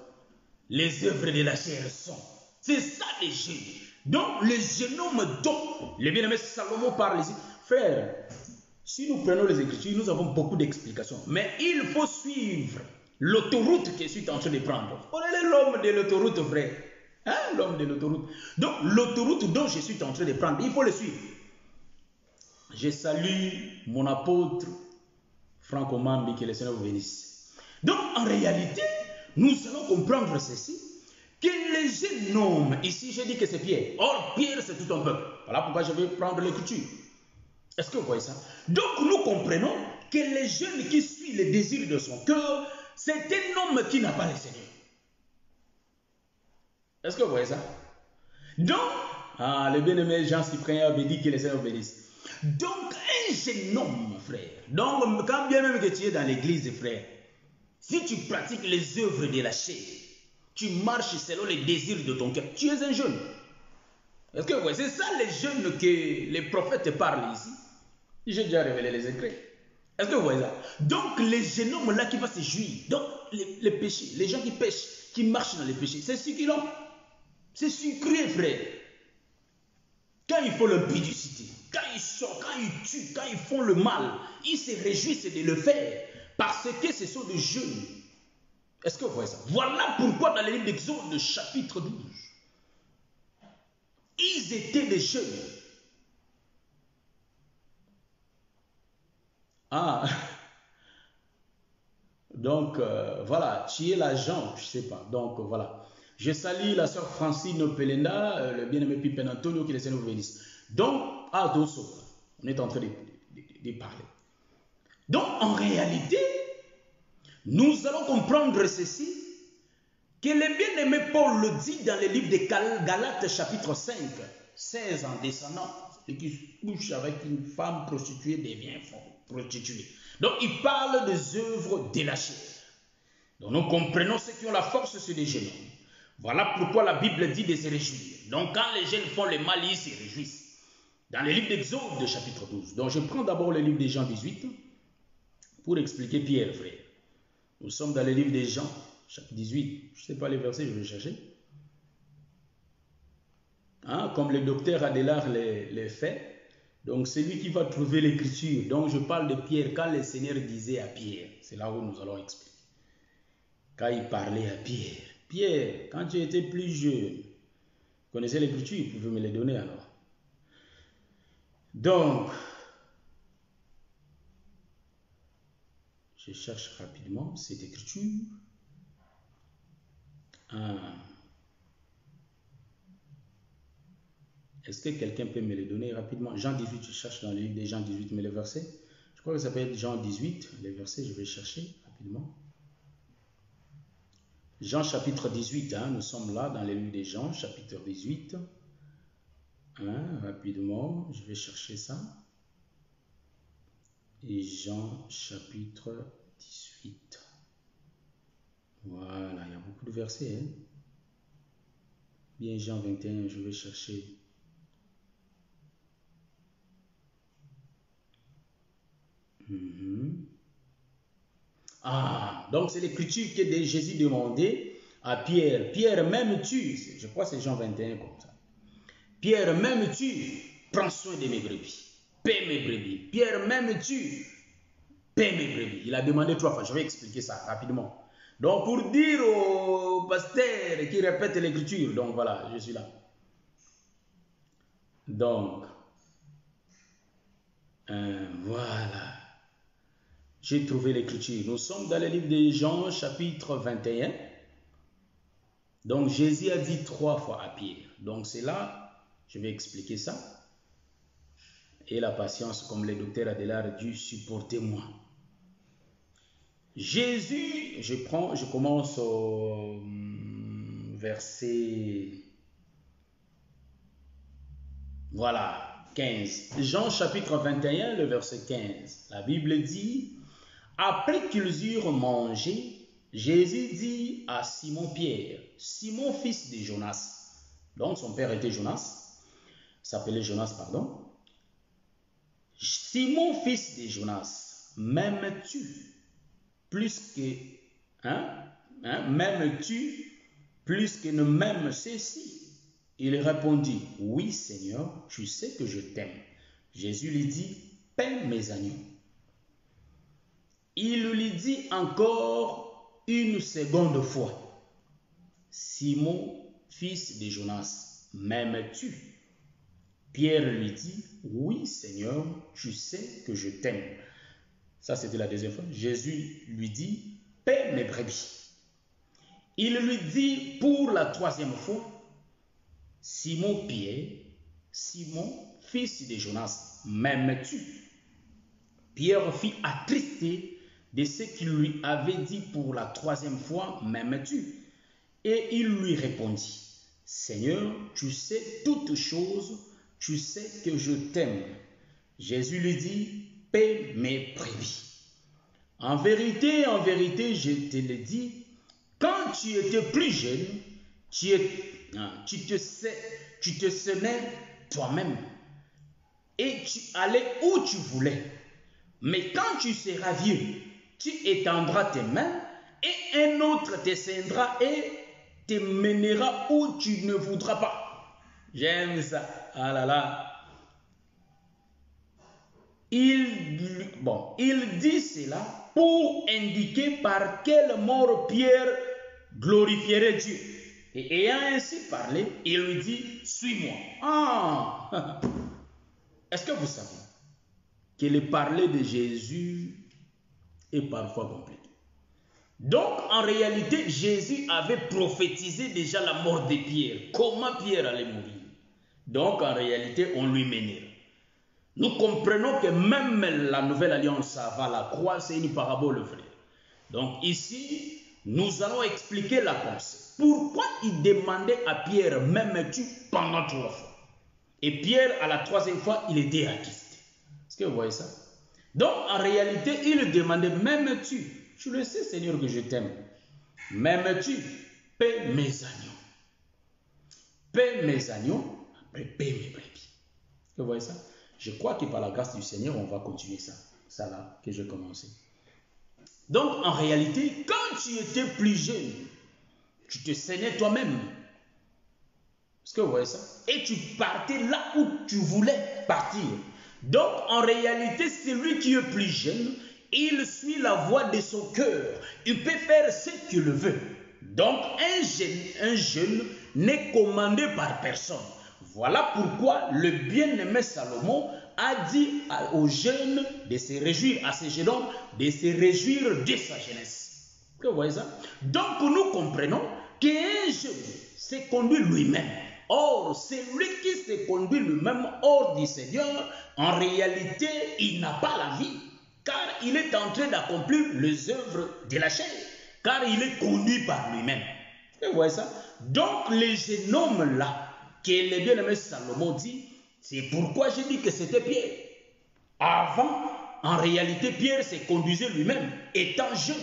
Speaker 1: Les œuvres de la chair sont. C'est ça les jeunes. Donc, le jeune homme dont le bien-aimé Salomon parle ici. Frère, si nous prenons les Écritures, nous avons beaucoup d'explications. Mais il faut suivre l'autoroute que je suis en train de prendre. On est l'homme de l'autoroute, frère. Hein, l'homme de l'autoroute. Donc, l'autoroute dont je suis en train de prendre, il faut le suivre. Je salue mon apôtre Franck Omambi, que le Seigneur vous bénisse. Donc, en réalité, nous allons comprendre ceci, que les jeunes hommes, ici je dis que c'est Pierre. Or, Pierre, c'est tout un peuple. Voilà pourquoi je vais prendre l'écriture. Est-ce que vous voyez ça? Donc, nous comprenons que les jeunes qui suivent les désirs de son cœur, c'est un homme qui n'a pas le Seigneur. Est-ce que vous voyez ça? Donc, le bien-aimé Jean-Cyprien avait dit que le Seigneur bénisse. Donc, un jeune homme, frère. Donc, quand bien même que tu es dans l'église, frère, si tu pratiques les œuvres de la chair, tu marches selon les désirs de ton cœur, tu es un jeune. Est-ce que vous voyez? C'est ça les jeunes que les prophètes parlent ici. J'ai déjà révélé les secrets. Est-ce que vous voyez ça? Donc, les jeunes hommes là qui vont se jouir, donc les péchés, les gens qui pêchent, qui marchent dans les péchés, c'est succulent. C'est sucré, frère. Quand ils font l'impudicité, quand ils sortent, quand ils tuent, quand ils font le mal, ils se réjouissent de le faire parce que ce sont des jeunes. Est-ce que vous voyez ça? Voilà pourquoi dans le livre d'Exode, chapitre 12, ils étaient des jeunes. Donc, voilà, tu es l'agent, je ne sais pas. Donc, voilà. Je salue la sœur Francine Pelenda, le bien-aimé Pippen Antonio, qui est le Seigneur vous bénisse. Donc, à Dosso, on est en train de parler. Donc, en réalité, nous allons comprendre ceci, que le bien-aimé Paul le dit dans le livre de Galates, chapitre 5, 16, en descendant, et qui se couche avec une femme prostituée devient prostituée. Donc, il parle des œuvres de la chair. Donc, nous comprenons ceux qui ont la force, c'est des jeunes. Voilà pourquoi la Bible dit de se réjouir. Donc, quand les jeunes font le mal, ils se réjouissent. Dans le livre d'Exode, chapitre 12. Donc, je prends d'abord le livre de Jean 18 pour expliquer Pierre, frère. Nous sommes dans le livre de Jean, chapitre 18. Je ne sais pas les versets, je vais chercher. Comme le docteur Adélard les fait. Donc, celui qui va trouver l'écriture. Donc, je parle de Pierre quand le Seigneur disait à Pierre. C'est là où nous allons expliquer. Quand il parlait à Pierre. Pierre, quand tu étais plus jeune, vous connaissez l'écriture, vous pouvez me les donner alors. Donc, je cherche rapidement cette écriture. Est-ce que quelqu'un peut me les donner rapidement? Jean 18, je cherche dans le livre de Jean 18, mais les versets, je crois que ça peut être Jean 18, les versets, je vais chercher rapidement. Jean chapitre 18, nous sommes là dans le livre de Jean, chapitre 18. Rapidement, je vais chercher ça. Et Jean chapitre 18. Voilà, il y a beaucoup de versets. Bien, Jean 21, je vais chercher. Donc c'est l'écriture que Jésus demandait à Pierre. Pierre, m'aimes-tu? Je crois que c'est Jean 21 comme ça. Pierre, m'aimes-tu? Prends soin de mes brebis. Paie mes brebis. Pierre, m'aimes-tu? Paie mes brebis. Il a demandé 3 fois. Je vais expliquer ça rapidement. Donc pour dire au pasteur qui répète l'écriture, donc voilà, je suis là. Donc, voilà. J'ai trouvé l'écriture. Nous sommes dans le livre de Jean, chapitre 21. Donc Jésus a dit 3 fois à Pierre. Donc c'est là, je vais expliquer ça. Et la patience, comme le docteur Adélard a dû supporter moi. Jésus, je commence au verset, voilà, 15. Jean chapitre 21, le verset 15. La Bible dit, après qu'ils eurent mangé, Jésus dit à Simon-Pierre, Simon fils de Jonas, donc son père était Jonas, s'appelait Jonas, pardon. Simon fils de Jonas, m'aimes-tu plus que, m'aimes-tu plus que ne m'aime ceci? Il répondit, oui Seigneur, tu sais que je t'aime. Jésus lui dit, paie mes agneaux. Il lui dit encore une seconde fois, Simon, fils de Jonas, m'aimes-tu? Pierre lui dit, oui Seigneur, tu sais que je t'aime. Ça c'était la deuxième fois. Jésus lui dit, paie mes brebis. Il lui dit pour la troisième fois, Simon Pierre, Simon, fils de Jonas, m'aimes-tu? Pierre fut attristé de ce qu'il lui avait dit pour la troisième fois, m'aimes-tu? Et il lui répondit, Seigneur, tu sais toutes choses, tu sais que je t'aime. Jésus lui dit, paie mes brebis. En vérité, je te le dis, quand tu étais plus jeune, tu te sonnais toi-même et tu allais où tu voulais. Mais quand tu seras vieux, tu étendras tes mains et un autre te scindra et te mènera où tu ne voudras pas. J'aime ça. Ah là là. Il dit cela pour indiquer par quelle mort Pierre glorifierait Dieu. Et ayant ainsi parlé, il lui dit, suis-moi. Ah! Est-ce que vous savez que le parler de Jésus est parfois compliqué? Donc, en réalité, Jésus avait prophétisé déjà la mort de Pierre. Comment Pierre allait mourir? Donc, en réalité, on lui mènera. Nous comprenons que même la nouvelle alliance avant la croix, c'est une parabole vraie. Donc ici, nous allons expliquer la pensée. Pourquoi il demandait à Pierre, m'aimes-tu pendant 3 fois? Et Pierre, à la troisième fois, il était attristé. Est-ce que vous voyez ça? Donc en réalité, il demandait, m'aimes-tu? Tu le sais, Seigneur, que je t'aime. M'aimes-tu? Paie mes agneaux. Paie mes agneaux, après paie mes brebis. Est-ce que vous voyez ça? Je crois que par la grâce du Seigneur, on va continuer ça. Ça là, que j'ai commencé. Donc, en réalité, quand tu étais plus jeune, tu te saignais toi-même. Est-ce que vous voyez ça? Et tu partais là où tu voulais partir. Donc, en réalité, celui qui est plus jeune, il suit la voie de son cœur. Il peut faire ce qu'il veut. Donc, un jeune n'est commandé par personne. Voilà pourquoi le bien-aimé Salomon a dit aux jeunes de se réjouir, à ces jeunes hommes, de se réjouir de sa jeunesse. Vous voyez ça? Donc nous comprenons qu'un jeune s'est conduit lui-même. Or, celui qui s'est conduit lui-même hors du Seigneur, en réalité, il n'a pas la vie, car il est en train d'accomplir les œuvres de la chair, car il est conduit par lui-même. Vous voyez ça? Donc les jeunes hommes là, que le bien-aimé Salomon dit, c'est pourquoi je dis que c'était Pierre. Avant, en réalité, Pierre se conduisait lui-même, étant jeune.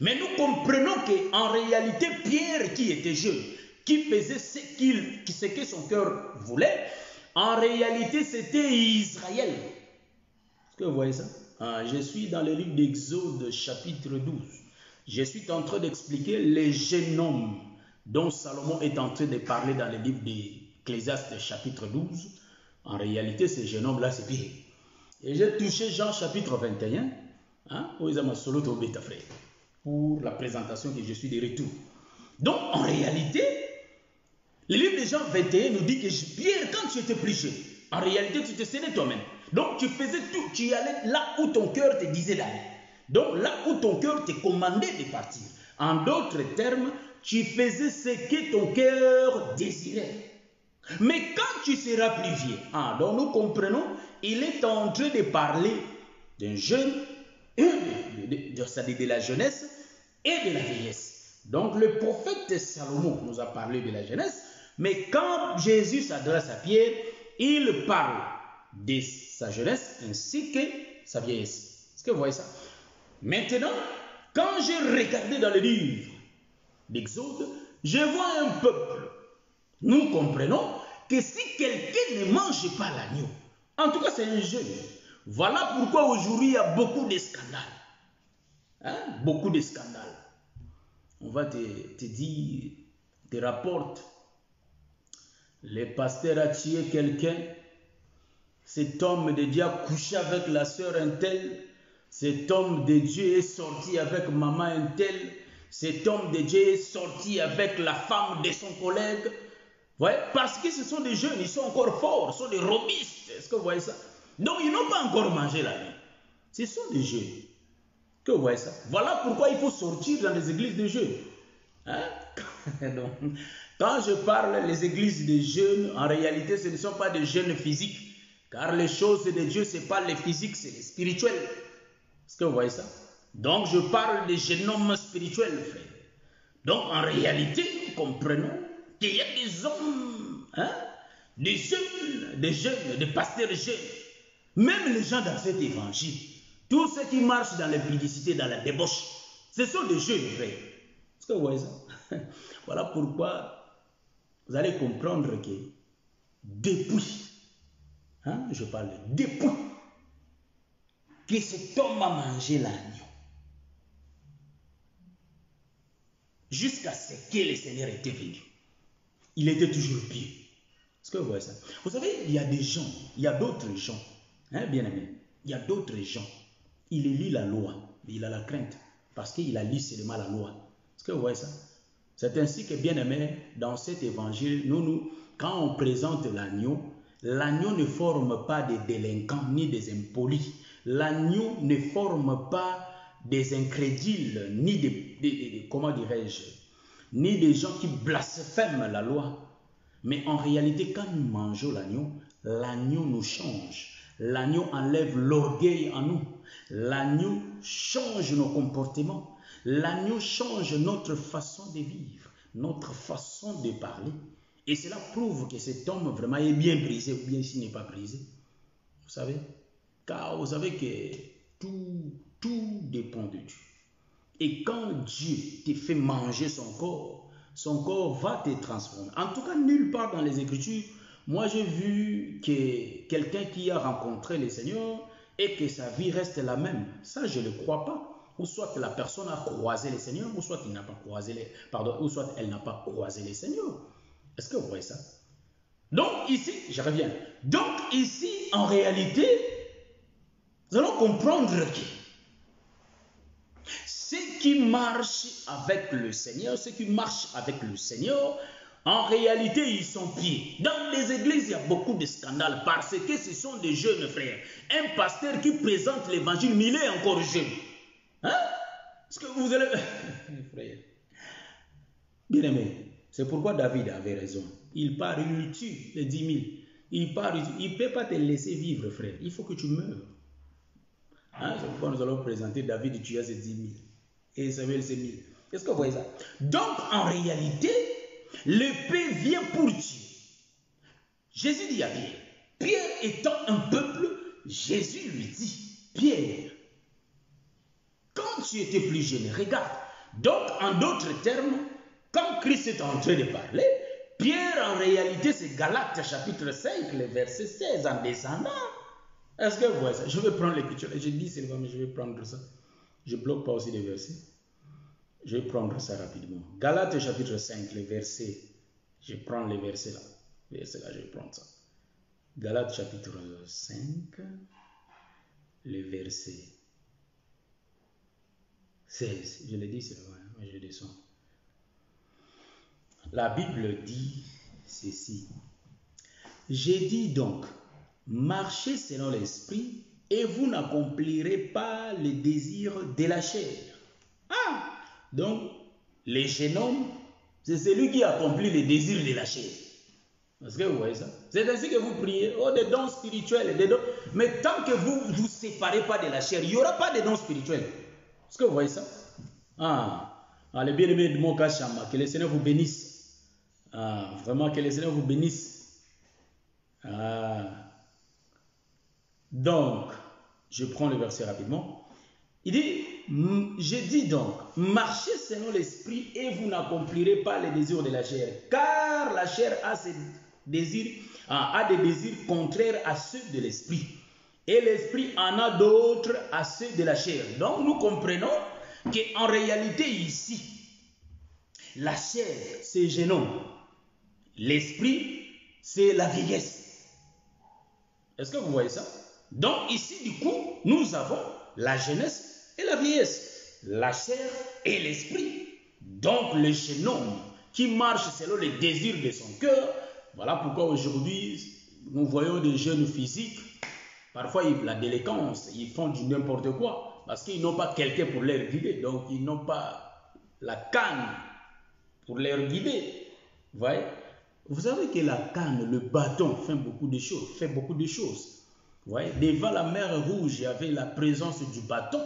Speaker 1: Mais nous comprenons qu'en réalité, Pierre, qui était jeune, qui faisait ce que son cœur voulait, en réalité, c'était Israël. Est-ce que vous voyez ça? Je suis dans le livre d'Exode, chapitre 12. Je suis en train d'expliquer les jeunes hommes dont Salomon est en train de parler dans le livre d'Ecclésiaste, chapitre 12. En réalité, ce jeune homme-là, c'est Pierre. Et j'ai touché Jean, chapitre 21, pour la présentation que je suis de retour. Donc, en réalité, le livre de Jean 21 nous dit que Pierre, quand tu étais plus jeune, en réalité, tu te saignais toi-même. Donc, tu faisais tout. Tu allais là où ton cœur te disait d'aller. Donc, là où ton cœur te commandait de partir. En d'autres termes, tu faisais ce que ton cœur désirait. Mais quand tu seras plus vieux, donc nous comprenons, il est en train de parler d'un jeune, de la jeunesse et de la vieillesse. Donc le prophète Salomon nous a parlé de la jeunesse, mais quand Jésus s'adresse à Pierre, il parle de sa jeunesse ainsi que sa vieillesse. Est-ce que vous voyez ça? Maintenant, quand j'ai regardé dans le livre d'Exode, je vois un peuple. Nous comprenons que si quelqu'un ne mange pas l'agneau, en tout cas c'est un jeune. Voilà pourquoi aujourd'hui il y a beaucoup de scandales. Beaucoup de scandales. On va te dire, te rapporte, le pasteur a tué quelqu'un, cet homme de Dieu a couché avec la sœur un tel, cet homme de Dieu est sorti avec maman un tel, cet homme de Dieu est sorti avec la femme de son collègue. Ouais, parce que ce sont des jeunes, ils sont encore forts, ce sont des robustes. Est-ce que vous voyez ça? Donc ils n'ont pas encore mangé la vie. Ce sont des jeunes. Est-ce que vous voyez ça? Voilà pourquoi il faut sortir dans les églises de jeunes. Donc, quand je parle des églises de jeunes, en réalité ce ne sont pas des jeunes physiques. Car les choses de Dieu, ce n'est pas les physiques, c'est les spirituels. Est-ce que vous voyez ça? Donc je parle des jeunes hommes spirituels, frère. Donc en réalité, nous comprenons qu'il y a des hommes, des jeunes, des pasteurs jeunes. Même les gens dans cet évangile, tous ceux qui marchent dans l'impudicité, dans la débauche, ce sont des jeunes, frère. Est-ce que vous voyez ça? Voilà pourquoi vous allez comprendre que depuis, je parle depuis que cet homme a mangé l'agneau, jusqu'à ce que le Seigneur était venu, il était toujours pieux. Est-ce que vous voyez ça? Vous savez, il y a des gens, il y a d'autres gens, bien aimé, il y a d'autres gens, il lit la loi, mais il a la crainte, parce qu'il a lu seulement la loi. Est-ce que vous voyez ça? C'est ainsi que, bien aimé, dans cet évangile, quand on présente l'agneau, l'agneau ne forme pas des délinquants ni des impolis. L'agneau ne forme pas des incrédules, ni des comment dirais-je, ni des gens qui blasphèment la loi. Mais en réalité, quand nous mangeons l'agneau, l'agneau nous change. L'agneau enlève l'orgueil en nous. L'agneau change nos comportements. L'agneau change notre façon de vivre, notre façon de parler. Et cela prouve que cet homme vraiment est bien brisé ou bien s'il n'est pas brisé. Vous savez? Car vous savez que tout dépend de Dieu. Et quand Dieu te fait manger son corps va te transformer. En tout cas, nulle part dans les Écritures, moi j'ai vu que quelqu'un qui a rencontré le Seigneur et que sa vie reste la même. Ça, je ne le crois pas. Ou soit la personne a croisé le Seigneur, ou soit il n'a pas croisé ou soit elle n'a pas croisé le Seigneur. Est-ce que vous voyez ça? Donc ici, je reviens. Donc ici, en réalité, nous allons comprendre que ceux qui marchent avec le Seigneur, en réalité, ils sont pieux. Dans les églises, il y a beaucoup de scandales parce que ce sont des jeunes frères. Un pasteur qui présente l'évangile, mais il est encore jeune. Est-ce que vous allez... Frère, bien aimé, c'est pourquoi David avait raison. Il part, il tue les 10 000. Il part, il ne peut pas te laisser vivre, frère. Il faut que tu meurs. C'est pourquoi nous allons présenter David tuer ces 10 000. Et Samuel ces 1000. Est-ce que vous voyez ça? Donc, en réalité, l'épée vient pour tuer. Jésus dit à Pierre, Pierre étant un peuple, Jésus lui dit, Pierre, quand tu étais plus jeune, regarde. Donc, en d'autres termes, quand Christ est en train de parler, Pierre, en réalité, c'est Galates chapitre 5, le verset 16, en descendant. Est-ce que vous voyez ça? Je vais prendre l'écriture. Je dis seulement, mais je vais prendre ça. Je ne bloque pas aussi les versets. Je vais prendre ça rapidement. Galates chapitre 5, le verset. Je prends les versets là. Les versets là, je vais prendre ça. Galates chapitre 5, le verset 16. Je l'ai dit seulement, mais je descends. La Bible dit ceci. J'ai dit donc, marchez selon l'esprit et vous n'accomplirez pas les désirs de la chair. Donc, les jeunes hommes C'est celui qui accomplit les désirs de la chair. Est-ce que vous voyez ça? C'est ainsi que vous priez. Oh, des dons spirituels, des dons. Mais tant que vous ne vous séparez pas de la chair, il n'y aura pas de dons spirituels. Est-ce que vous voyez ça? Les bien-aimés de mon Kachama, que le Seigneur vous bénisse. Vraiment, que le Seigneur vous bénisse. Donc, je prends le verset rapidement. Il dit, j'ai dit donc, marchez selon l'esprit et vous n'accomplirez pas les désirs de la chair. Car la chair a des désirs contraires à ceux de l'esprit. Et l'esprit en a d'autres à ceux de la chair. Donc nous comprenons qu'en réalité ici, la chair c'est jeune homme. L'esprit c'est la vieillesse. Est-ce que vous voyez ça? Donc ici du coup, nous avons la jeunesse et la vieillesse, la chair et l'esprit. Donc le jeune homme qui marche selon les désirs de son cœur, voilà pourquoi aujourd'hui nous voyons des jeunes physiques, parfois la délinquance, ils font du n'importe quoi, parce qu'ils n'ont pas quelqu'un pour les guider, donc ils n'ont pas la canne pour les guider. Voyez? Vous savez que la canne, le bâton fait beaucoup de choses. Voyez, devant la mer Rouge, il y avait la présence du bâton.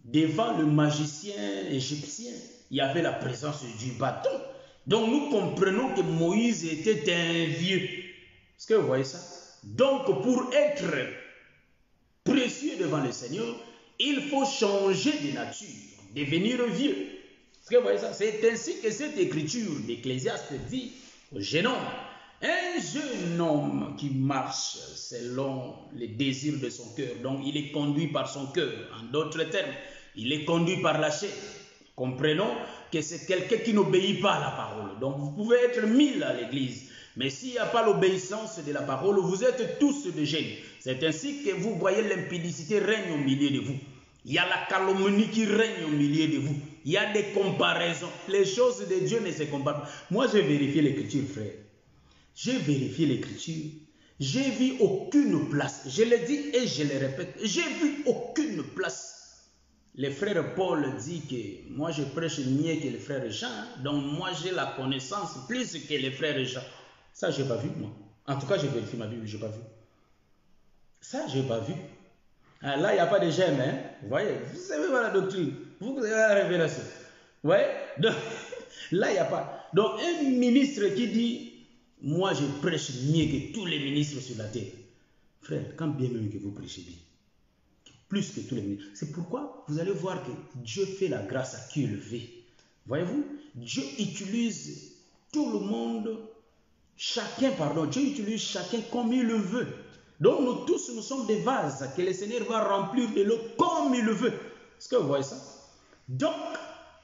Speaker 1: Devant le magicien égyptien, il y avait la présence du bâton. Donc nous comprenons que Moïse était un vieux. Est-ce que vous voyez ça? Donc pour être précieux devant le Seigneur, il faut changer de nature, devenir vieux. Est-ce que vous voyez ça? C'est ainsi que cette écriture d'Ecclésiaste dit au jeune homme, un jeune homme qui marche selon les désirs de son cœur, donc il est conduit par son cœur, en d'autres termes, il est conduit par la chair. Comprenons que c'est quelqu'un qui n'obéit pas à la parole. Donc vous pouvez être 1000 à l'église, mais s'il n'y a pas l'obéissance de la parole, vous êtes tous des jeunes. C'est ainsi que vous voyez l'impudicité règne au milieu de vous. Il y a la calomnie qui règne au milieu de vous. Il y a des comparaisons. Les choses de Dieu ne se comparent pas. Moi, j'ai vérifié l'écriture, frère. J'ai vérifié l'écriture. J'ai vu aucune place. Je le dis et je le répète. J'ai vu aucune place. Le frère Paul dit que moi je prêche mieux que le frère Jean. Donc moi j'ai la connaissance plus que le frère Jean. Ça, je n'ai pas vu, moi. En tout cas, j'ai vérifié ma Bible, je n'ai pas vu. Ça, je n'ai pas vu. Là, il n'y a pas de gemme, hein. Vous voyez, vous savez pas la doctrine. Vous avez la révélation. Vous voyez? Donc, là, il n'y a pas. Donc, un ministre qui dit, moi, je prêche mieux que tous les ministres sur la terre. Frère, quand bien même que vous prêchez bien, plus que tous les ministres. C'est pourquoi vous allez voir que Dieu fait la grâce à qui il veut. Voyez-vous? Dieu utilise tout le monde, Dieu utilise chacun comme il le veut. Donc nous tous, nous sommes des vases que le Seigneur va remplir de l'eau comme il le veut. Est-ce que vous voyez ça? Donc,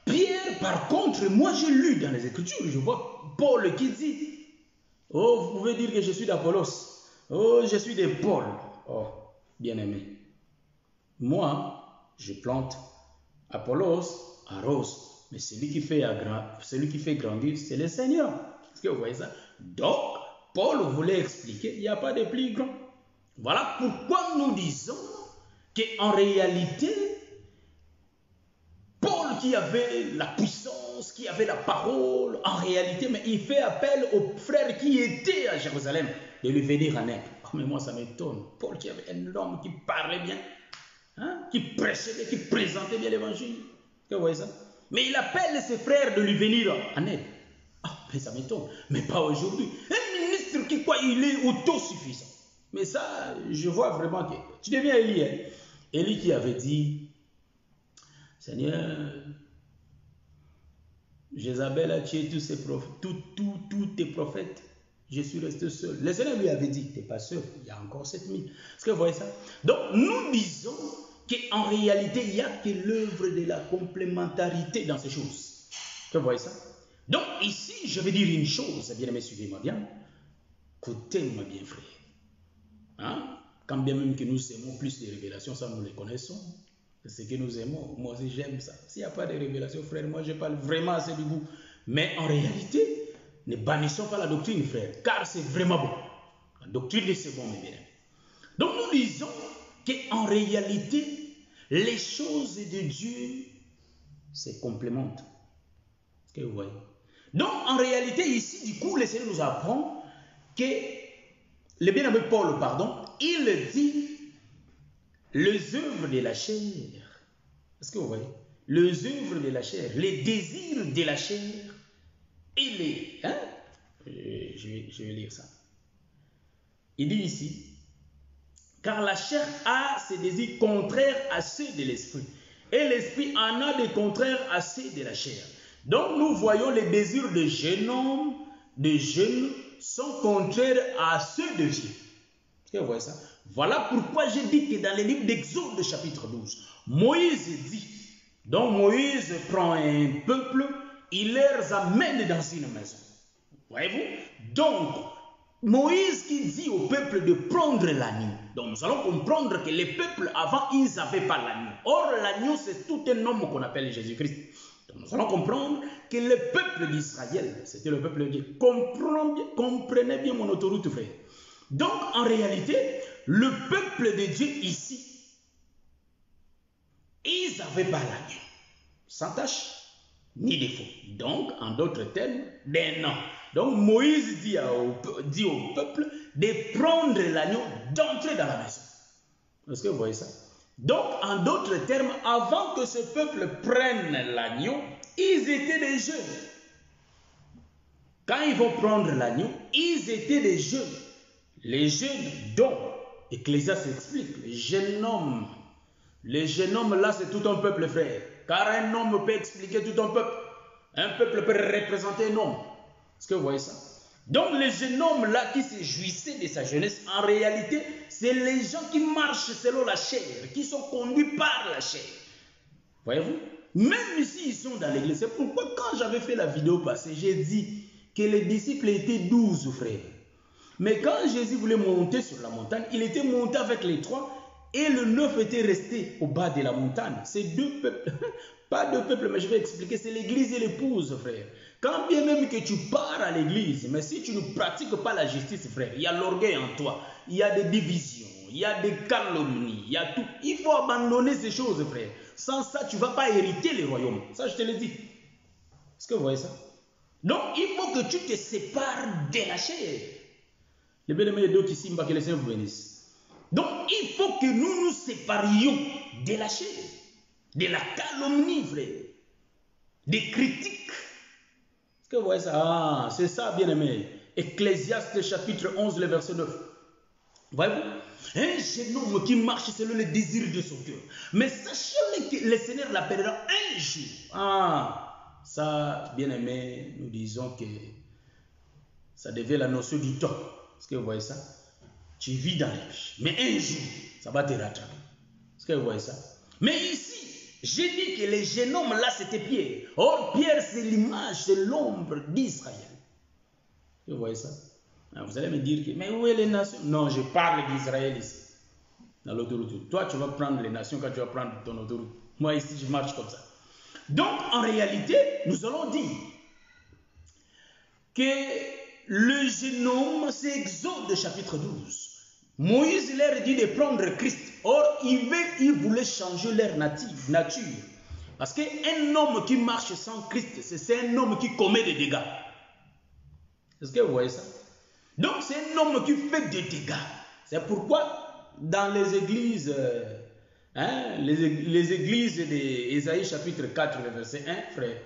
Speaker 1: Pierre, par contre, moi j'ai lu dans les Écritures, je vois Paul qui dit, oh, vous pouvez dire que je suis d'Apollos. Oh, je suis de Paul. Oh, bien-aimé. Moi, je plante, Apollos arrose. Mais celui qui fait grandir, c'est le Seigneur. Est-ce que vous voyez ça? Donc, Paul voulait expliquer, il n'y a pas de plus grand. Voilà pourquoi nous disons qu'en réalité, Paul qui avait la puissance, qui avait la parole, en réalité, mais il fait appel aux frères qui étaient à Jérusalem de lui venir en aide. Oh, mais moi, ça m'étonne. Paul qui avait un homme qui parlait bien, qui prêchait bien, qui présentait bien l'évangile. Vous voyez ça? Mais il appelle ses frères de lui venir en aide. Ah, mais ça m'étonne. Mais pas aujourd'hui. Un ministre qui croit il est autosuffisant. Mais ça, je vois vraiment que... Tu deviens Élie. Hein? Élie qui avait dit, Seigneur, Jézabel a tué tous tes prophètes. Je suis resté seul. Le Seigneur lui avait dit, tu n'es pas seul, il y a encore 7000. Est-ce que vous voyez ça? Donc, nous disons qu'en réalité, il n'y a que l'œuvre de la complémentarité dans ces choses. Est-ce que vous voyez ça? Donc, ici, je vais dire une chose, bien aimé, suivez-moi bien. Écoutez-moi bien, frère. Quand bien même que nous aimons plus de révélations, ça nous les connaissons. C'est ce que nous aimons. Moi aussi, j'aime ça. S'il n'y a pas de révélation, frère, moi, je parle vraiment assez de vous. Mais en réalité, ne bannissons pas la doctrine, frère, car c'est vraiment bon. La doctrine, c'est bon, mes bien. Donc, nous disons qu'en réalité, les choses de Dieu se complémentent. Que vous voyez. Donc, en réalité, ici, du coup, le Seigneur nous apprend que le bien-aimé Paul, pardon, il dit les œuvres de la chair. Est-ce que vous voyez? Les œuvres de la chair, les désirs de la chair et les... Hein? Je vais lire ça. Il dit ici, car la chair a ses désirs contraires à ceux de l'esprit, et l'esprit en a des contraires à ceux de la chair. Donc nous voyons les désirs de jeunes hommes, de jeunes, sont contraires à ceux de vieux. Est-ce que vous voyez ça? Voilà pourquoi j'ai dit que dans le livre d'Exode chapitre 12, Moïse dit, donc Moïse prend un peuple, il les amène dans une maison. Voyez-vous? Donc, Moïse qui dit au peuple de prendre l'agneau. Donc nous allons comprendre que les peuples avant, ils n'avaient pas l'agneau. Or, l'agneau, c'est tout un homme qu'on appelle Jésus-Christ. Donc nous allons comprendre que le peuple d'Israël, c'était le peuple de Dieu. Comprenez bien mon autoroute, frère. Donc, en réalité, le peuple de Dieu ici, ils n'avaient pas l'agneau. Sans tache, ni défaut. Donc, en d'autres termes, ben non. Donc, Moïse dit au peuple de prendre l'agneau, d'entrer dans la maison. Est-ce que vous voyez ça? Donc, en d'autres termes, avant que ce peuple prenne l'agneau, ils étaient des jeunes. Quand ils vont prendre l'agneau, ils étaient des jeunes. Les jeunes dont Ecclésiaste explique, les jeunes hommes. Les jeunes hommes là, c'est tout un peuple, frère. Car un homme peut expliquer tout un peuple. Un peuple peut représenter un homme. Est-ce que vous voyez ça? Donc les jeunes hommes là qui se jouissaient de sa jeunesse, en réalité, c'est les gens qui marchent selon la chair, qui sont conduits par la chair. Voyez-vous? Même ici, ils sont dans l'église. C'est pourquoi quand j'avais fait la vidéo passée, j'ai dit que les disciples étaient 12, frères. Mais quand Jésus voulait monter sur la montagne, il était monté avec les 3 et le 9 était resté au bas de la montagne. C'est 2 peuples, pas 2 peuples, mais je vais expliquer, c'est l'église et l'épouse, frère. Quand bien même que tu pars à l'église, mais si tu ne pratiques pas la justice, frère, il y a l'orgueil en toi, il y a des divisions, il y a des calomnies, il y a tout. Il faut abandonner ces choses, frère. Sans ça, tu ne vas pas hériter le royaume. Ça, je te le dis. Est-ce que vous voyez ça? Donc, il faut que tu te sépares de la chair. Les bien-aimés d'autres ici, que les Seigneur vous bénisse. Donc, il faut que nous nous séparions de la chair, de la calomnie, frère, des critiques. Est-ce que vous voyez ça? Ah, c'est ça, bien-aimé. Ecclésiaste chapitre 11, le verset 9. Voyez-vous? Un jeune homme qui marche selon les désirs de son cœur. Mais sachez que le Seigneur l'appellera un jour. Ah, ça, bien-aimé, nous disons que ça devient la notion du temps. Est-ce que vous voyez ça? Tu vis dans les péchés. Mais un jour, ça va te rattraper. Est-ce que vous voyez ça? Mais ici, j'ai dit que les jeunes hommes là, c'était Pierre. Or, Pierre, c'est l'image, c'est l'ombre d'Israël. Vous voyez ça? Alors, vous allez me dire que, mais où est les nations? Non, je parle d'Israël ici, dans l'autoroute. Toi, tu vas prendre les nations quand tu vas prendre ton autoroute. Moi, ici, je marche comme ça. Donc, en réalité, nous allons dire que le jeune homme, c'est Exode chapitre 12. Moïse leur dit de prendre Christ. Or, il voulait changer leur nature. Parce qu'un homme qui marche sans Christ, c'est un homme qui commet des dégâts. Est-ce que vous voyez ça? Donc, c'est un homme qui fait des dégâts. C'est pourquoi, dans les églises, les églises d'Ésaïe chapitre 4, verset 1, frère,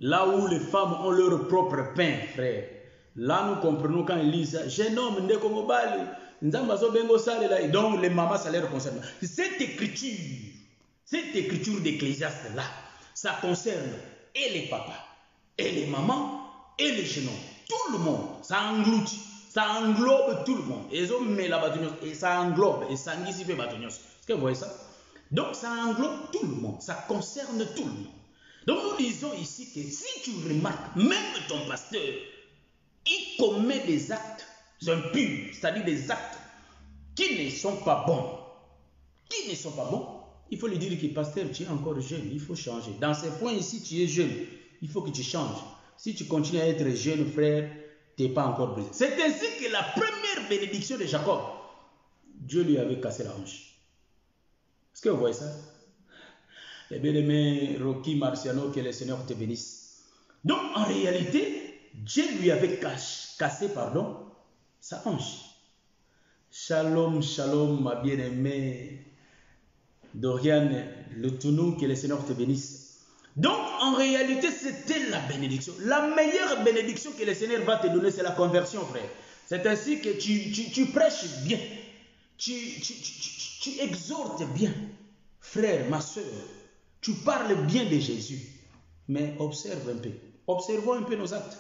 Speaker 1: là où les femmes ont leur propre pain, frère, là nous comprenons quand ils lisent ça. Jeune homme, donc les mamans, ça leur concerne. Cette écriture d'Ecclésiaste là, ça concerne et les papas, et les mamans, et les jeunes hommes. Tout le monde, ça engloutit, ça englobe tout le monde. Et ça englobe, et ça englobe batonios. Est-ce que vous voyez ça? Donc ça englobe tout le monde, ça concerne tout le monde. Donc nous disons ici que si tu remarques, même ton pasteur, il commet des actes impurs, c'est-à-dire des actes qui ne sont pas bons. Qui ne sont pas bons, il faut lui dire que pasteur, tu es encore jeune, il faut changer. Dans ces points ici, tu es jeune, il faut que tu changes. Si tu continues à être jeune, frère, tu n'es pas encore brisé. C'est ainsi que la première bénédiction de Jacob, Dieu lui avait cassé la hanche. Est-ce que vous voyez ça? Les bien-aimés Rocky Marciano, que le Seigneur te bénisse. Donc, en réalité, Dieu lui avait cassé, sa hanche. Shalom, shalom, ma bien-aimée Doriane, le Tounou, que le Seigneur te bénisse. Donc, en réalité, c'était la bénédiction. La meilleure bénédiction que le Seigneur va te donner, c'est la conversion, frère. C'est ainsi que tu prêches bien. Tu exhortes bien. Frère, ma soeur, tu parles bien de Jésus. Mais observe un peu. Observons un peu nos actes.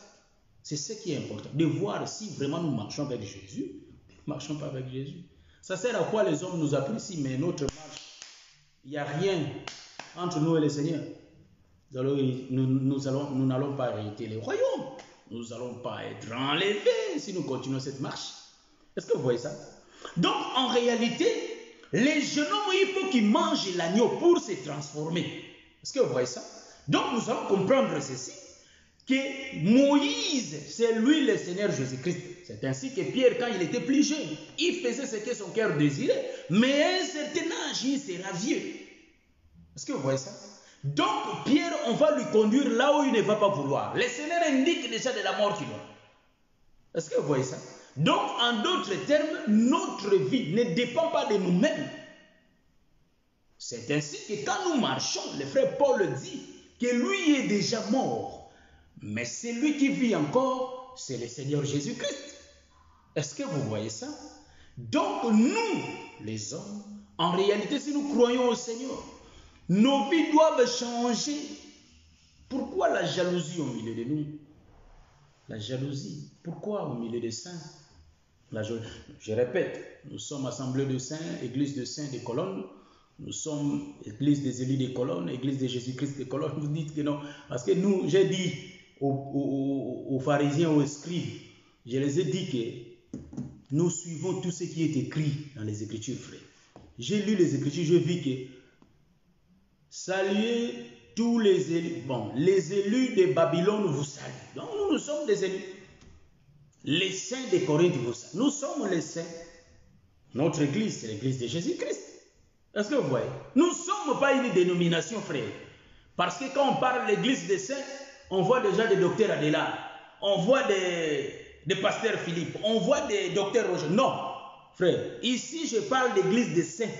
Speaker 1: C'est ce qui est important. De voir si vraiment nous marchons avec Jésus. Nous ne marchons pas avec Jésus. Ça sert à quoi les hommes nous apprécient, mais notre marche, il n'y a rien entre nous et le Seigneur. Alors, nous n'allons pas hériter les royaumes. Nous n'allons pas être enlevés si nous continuons cette marche. Est-ce que vous voyez ça? Donc, en réalité, les jeunes hommes, il faut qu'ils mangent l'agneau pour se transformer. Est-ce que vous voyez ça? Donc, nous allons comprendre ceci, que Moïse, c'est lui le Seigneur Jésus-Christ. C'est ainsi que Pierre, quand il était plus jeune, il faisait ce que son cœur désirait, mais à un certain âge, il sera vieux. Est-ce que vous voyez ça? Donc, Pierre, on va lui conduire là où il ne va pas vouloir. Le Seigneur indique déjà de la mort qu'il aura. Est-ce que vous voyez ça? Donc, en d'autres termes, notre vie ne dépend pas de nous-mêmes. C'est ainsi que quand nous marchons, le frère Paul dit que lui est déjà mort. Mais celui qui vit encore, c'est le Seigneur Jésus-Christ. Est-ce que vous voyez ça? Donc, nous, les hommes, en réalité, si nous croyons au Seigneur, nos vies doivent changer. Pourquoi la jalousie au milieu de nous? La jalousie. Pourquoi au milieu des saints? Je répète, nous sommes assemblée de saints, église de saints des colonnes. Nous sommes église des élus des colonnes, église de Jésus-Christ des colonnes. Vous dites que non. Parce que nous, j'ai dit aux pharisiens, aux scribes, je les ai dit que nous suivons tout ce qui est écrit dans les Écritures, frère. J'ai lu les Écritures, je vis que saluez tous les élus. Bon, les élus de Babylone vous saluent. Donc nous sommes des élus. Les saints de Corinthe vous saluent. Nous sommes les saints. Notre église, c'est l'église de Jésus-Christ. Est-ce que vous voyez? Nous ne sommes pas une dénomination, frère. Parce que quand on parle de l'église des saints, on voit déjà des docteurs Adela, on voit des pasteurs Philippe, on voit des docteurs Roger. Non, frère. Ici, je parle d'église des saints.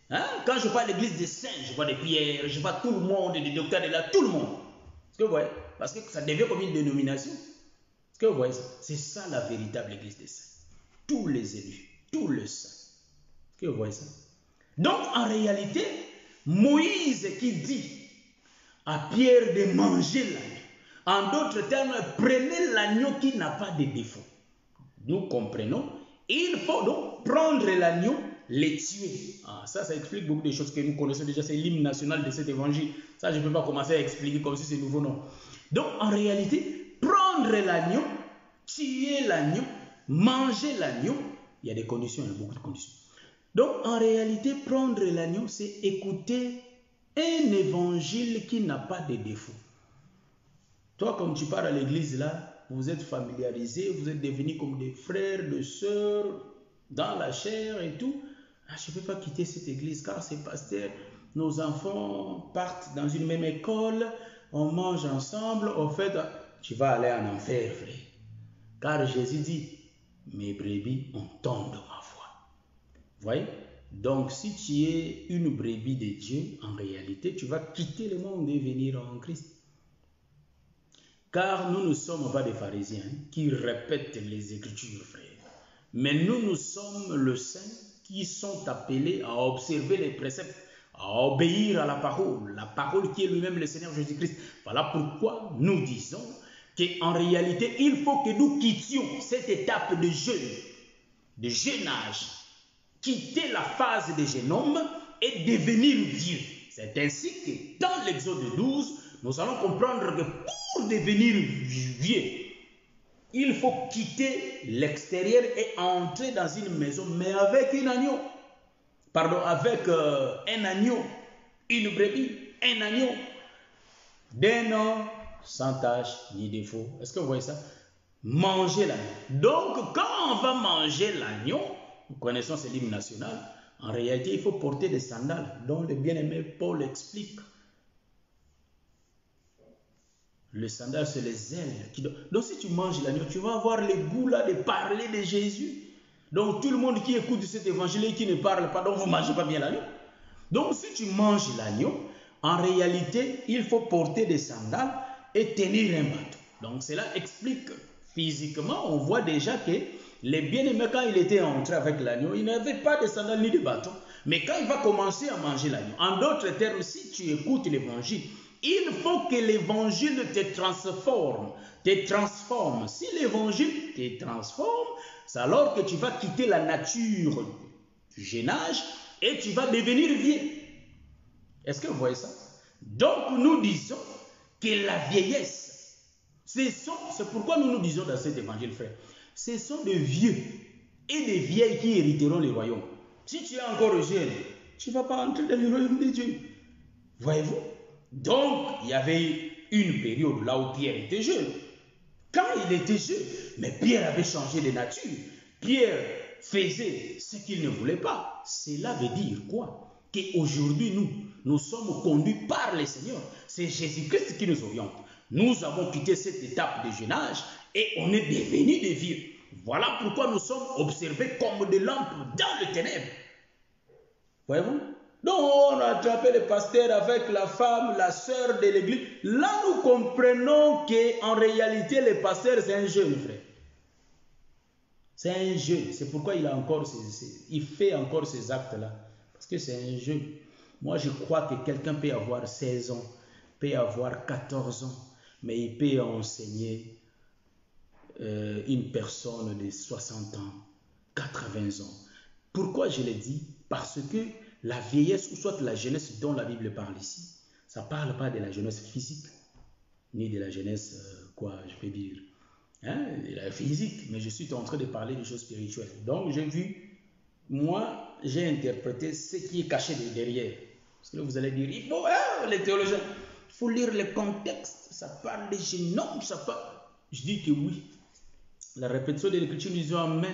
Speaker 1: Hein? Quand je parle d'église des saints, je vois des Pierre, je vois tout le monde, des docteurs Adela, tout le monde. Est-ce que vous voyez? Parce que ça devient comme une dénomination. Est-ce que vous voyez ça? C'est ça la véritable église des saints. Tous les élus, tous les saints. Est-ce que vous voyez ça? Donc, en réalité, Moïse qui dit à Pierre de manger l'agneau. En d'autres termes, prenez l'agneau qui n'a pas de défaut. Nous comprenons. Il faut donc prendre l'agneau, le tuer. Ah, ça explique beaucoup de choses que nous connaissons déjà. C'est l'hymne national de cet évangile. Ça, je ne peux pas commencer à expliquer comme si c'est nouveau, non. Donc, en réalité, prendre l'agneau, tuer l'agneau, manger l'agneau, il y a des conditions, il y a beaucoup de conditions. Donc, en réalité, prendre l'agneau, c'est écouter un évangile qui n'a pas de défaut. Toi, comme tu pars à l'église là, vous êtes familiarisé, vous êtes devenus comme des frères, des sœurs, dans la chair et tout. Ah, je ne peux pas quitter cette église car c'est pasteur. Nos enfants partent dans une même école, on mange ensemble. Au fait, tu vas aller en enfer, frère. Car Jésus dit, mes brebis entendent ma voix. Vous voyez? Donc, si tu es une brebis de Dieu, en réalité, tu vas quitter le monde et venir en Christ. Car nous ne sommes pas des pharisiens qui répètent les Écritures, frère. Mais nous sommes le saint qui sont appelés à observer les préceptes, à obéir à la parole qui est lui-même le Seigneur Jésus-Christ. Voilà pourquoi nous disons qu'en réalité, il faut que nous quittions cette étape de jeune âge, quitter la phase des jeunes hommes et devenir vieux. C'est ainsi que dans l'Exode 12, nous allons comprendre que pour devenir vieux, il faut quitter l'extérieur et entrer dans une maison, mais avec un agneau. Pardon, avec un agneau, une brebis, un agneau d'un an sans tache ni défaut. Est-ce que vous voyez ça? Manger l'agneau. Donc, quand on va manger l'agneau, nous connaissons ce l'hymne national, en réalité, il faut porter des sandales, dont le bien-aimé Paul explique. Le sandal, c'est les ailes. Donc si tu manges l'agneau, tu vas avoir le goût là de parler de Jésus. Donc tout le monde qui écoute cet évangile et qui ne parle pas, donc vous ne mangez pas bien l'agneau. Donc si tu manges l'agneau, en réalité, il faut porter des sandales et tenir un bâton. Donc cela explique physiquement, on voit déjà que les bien-aimés, quand il était entré avec l'agneau, il n'avait pas de sandales ni de bâton. Mais quand il va commencer à manger l'agneau, en d'autres termes, si tu écoutes l'évangile, il faut que l'évangile te transforme, Si l'évangile te transforme, c'est alors que tu vas quitter la nature du jeune âge et tu vas devenir vieux. Est-ce que vous voyez ça? Donc nous disons que la vieillesse, c'est pourquoi nous disons dans cet évangile, frère, ce sont des vieux et des vieilles qui hériteront le royaume. Si tu es encore jeune, tu ne vas pas entrer dans le royaume de Dieu. Voyez-vous? Donc, il y avait une période là où Pierre était jeune. Quand il était jeune, mais Pierre avait changé de nature. Pierre faisait ce qu'il ne voulait pas. Cela veut dire quoi? Qu'aujourd'hui, nous sommes conduits par le Seigneur. C'est Jésus-Christ qui nous oriente. Nous avons quitté cette étape de jeune âge et on est devenus des vieux. Voilà pourquoi nous sommes observés comme des lampes dans les ténèbres. Voyez-vous? Donc on a attrapé le pasteur avec la femme, la sœur de l'église. Là nous comprenons qu'en réalité le pasteur c'est un jeune frère. C'est un jeune. C'est pourquoi il fait encore ces actes-là. Parce que c'est un jeune. Moi je crois que quelqu'un peut avoir 16 ans, peut avoir 14 ans, mais il peut enseigner une personne de 60 ans, 80 ans. Pourquoi je l'ai dit? Parce que la vieillesse, ou soit la jeunesse dont la Bible parle ici, ça ne parle pas de la jeunesse physique, ni de la jeunesse, je peux dire, de la physique, mais je suis en train de parler des choses spirituelles. Donc moi, j'ai interprété ce qui est caché derrière. Parce que là, vous allez dire, il faut, les théologiens, il faut lire le contexte, ça parle des jeunes hommes, ça parle... Je dis que oui. La répétition de l'écriture nous dit amen.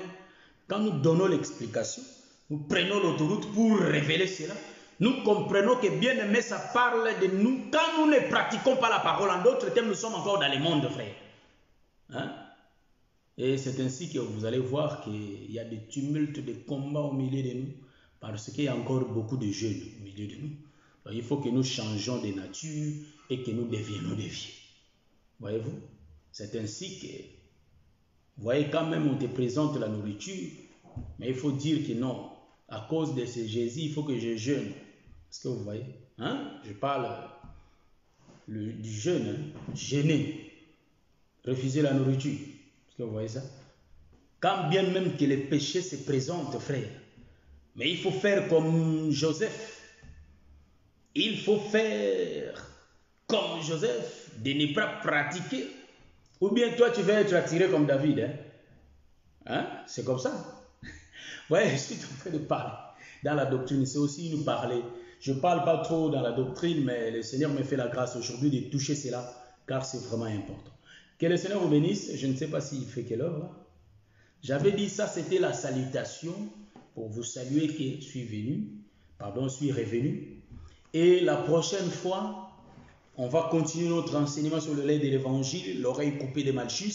Speaker 1: Quand nous donnons l'explication, nous prenons l'autoroute pour révéler cela. Nous comprenons que bien aimé, ça parle de nous. Quand nous ne pratiquons pas la parole, en d'autres termes, nous sommes encore dans le monde, frère. Et c'est ainsi que vous allez voir qu'il y a des tumultes, des combats au milieu de nous, parce qu'il y a encore beaucoup de jeunes au milieu de nous. Donc, il faut que nous changions de nature et que nous devenions des vieux. Voyez-vous? C'est ainsi que, vous voyez, quand même on te présente la nourriture, mais il faut dire que non, à cause de ce Jésus, il faut que je jeûne. Est-ce que vous voyez? Je parle du jeûne, jeûner, refuser la nourriture. Est-ce que vous voyez ça? Quand bien même que les péchés se présentent, frère, mais il faut faire comme Joseph. Il faut faire comme Joseph, de ne pas pratiquer. Ou bien toi, tu vas être attiré comme David. C'est comme ça. Ouais, je suis en train de parler dans la doctrine. C'est aussi nous parler. Je ne parle pas trop dans la doctrine, mais le Seigneur me fait la grâce aujourd'hui de toucher cela, car c'est vraiment important. Que le Seigneur vous bénisse. Je ne sais pas s'il fait quelle heure là. J'avais dit ça, c'était la salutation pour vous saluer que je suis revenu. Et la prochaine fois, on va continuer notre enseignement sur le lait de l'évangile, l'oreille coupée de Malchus.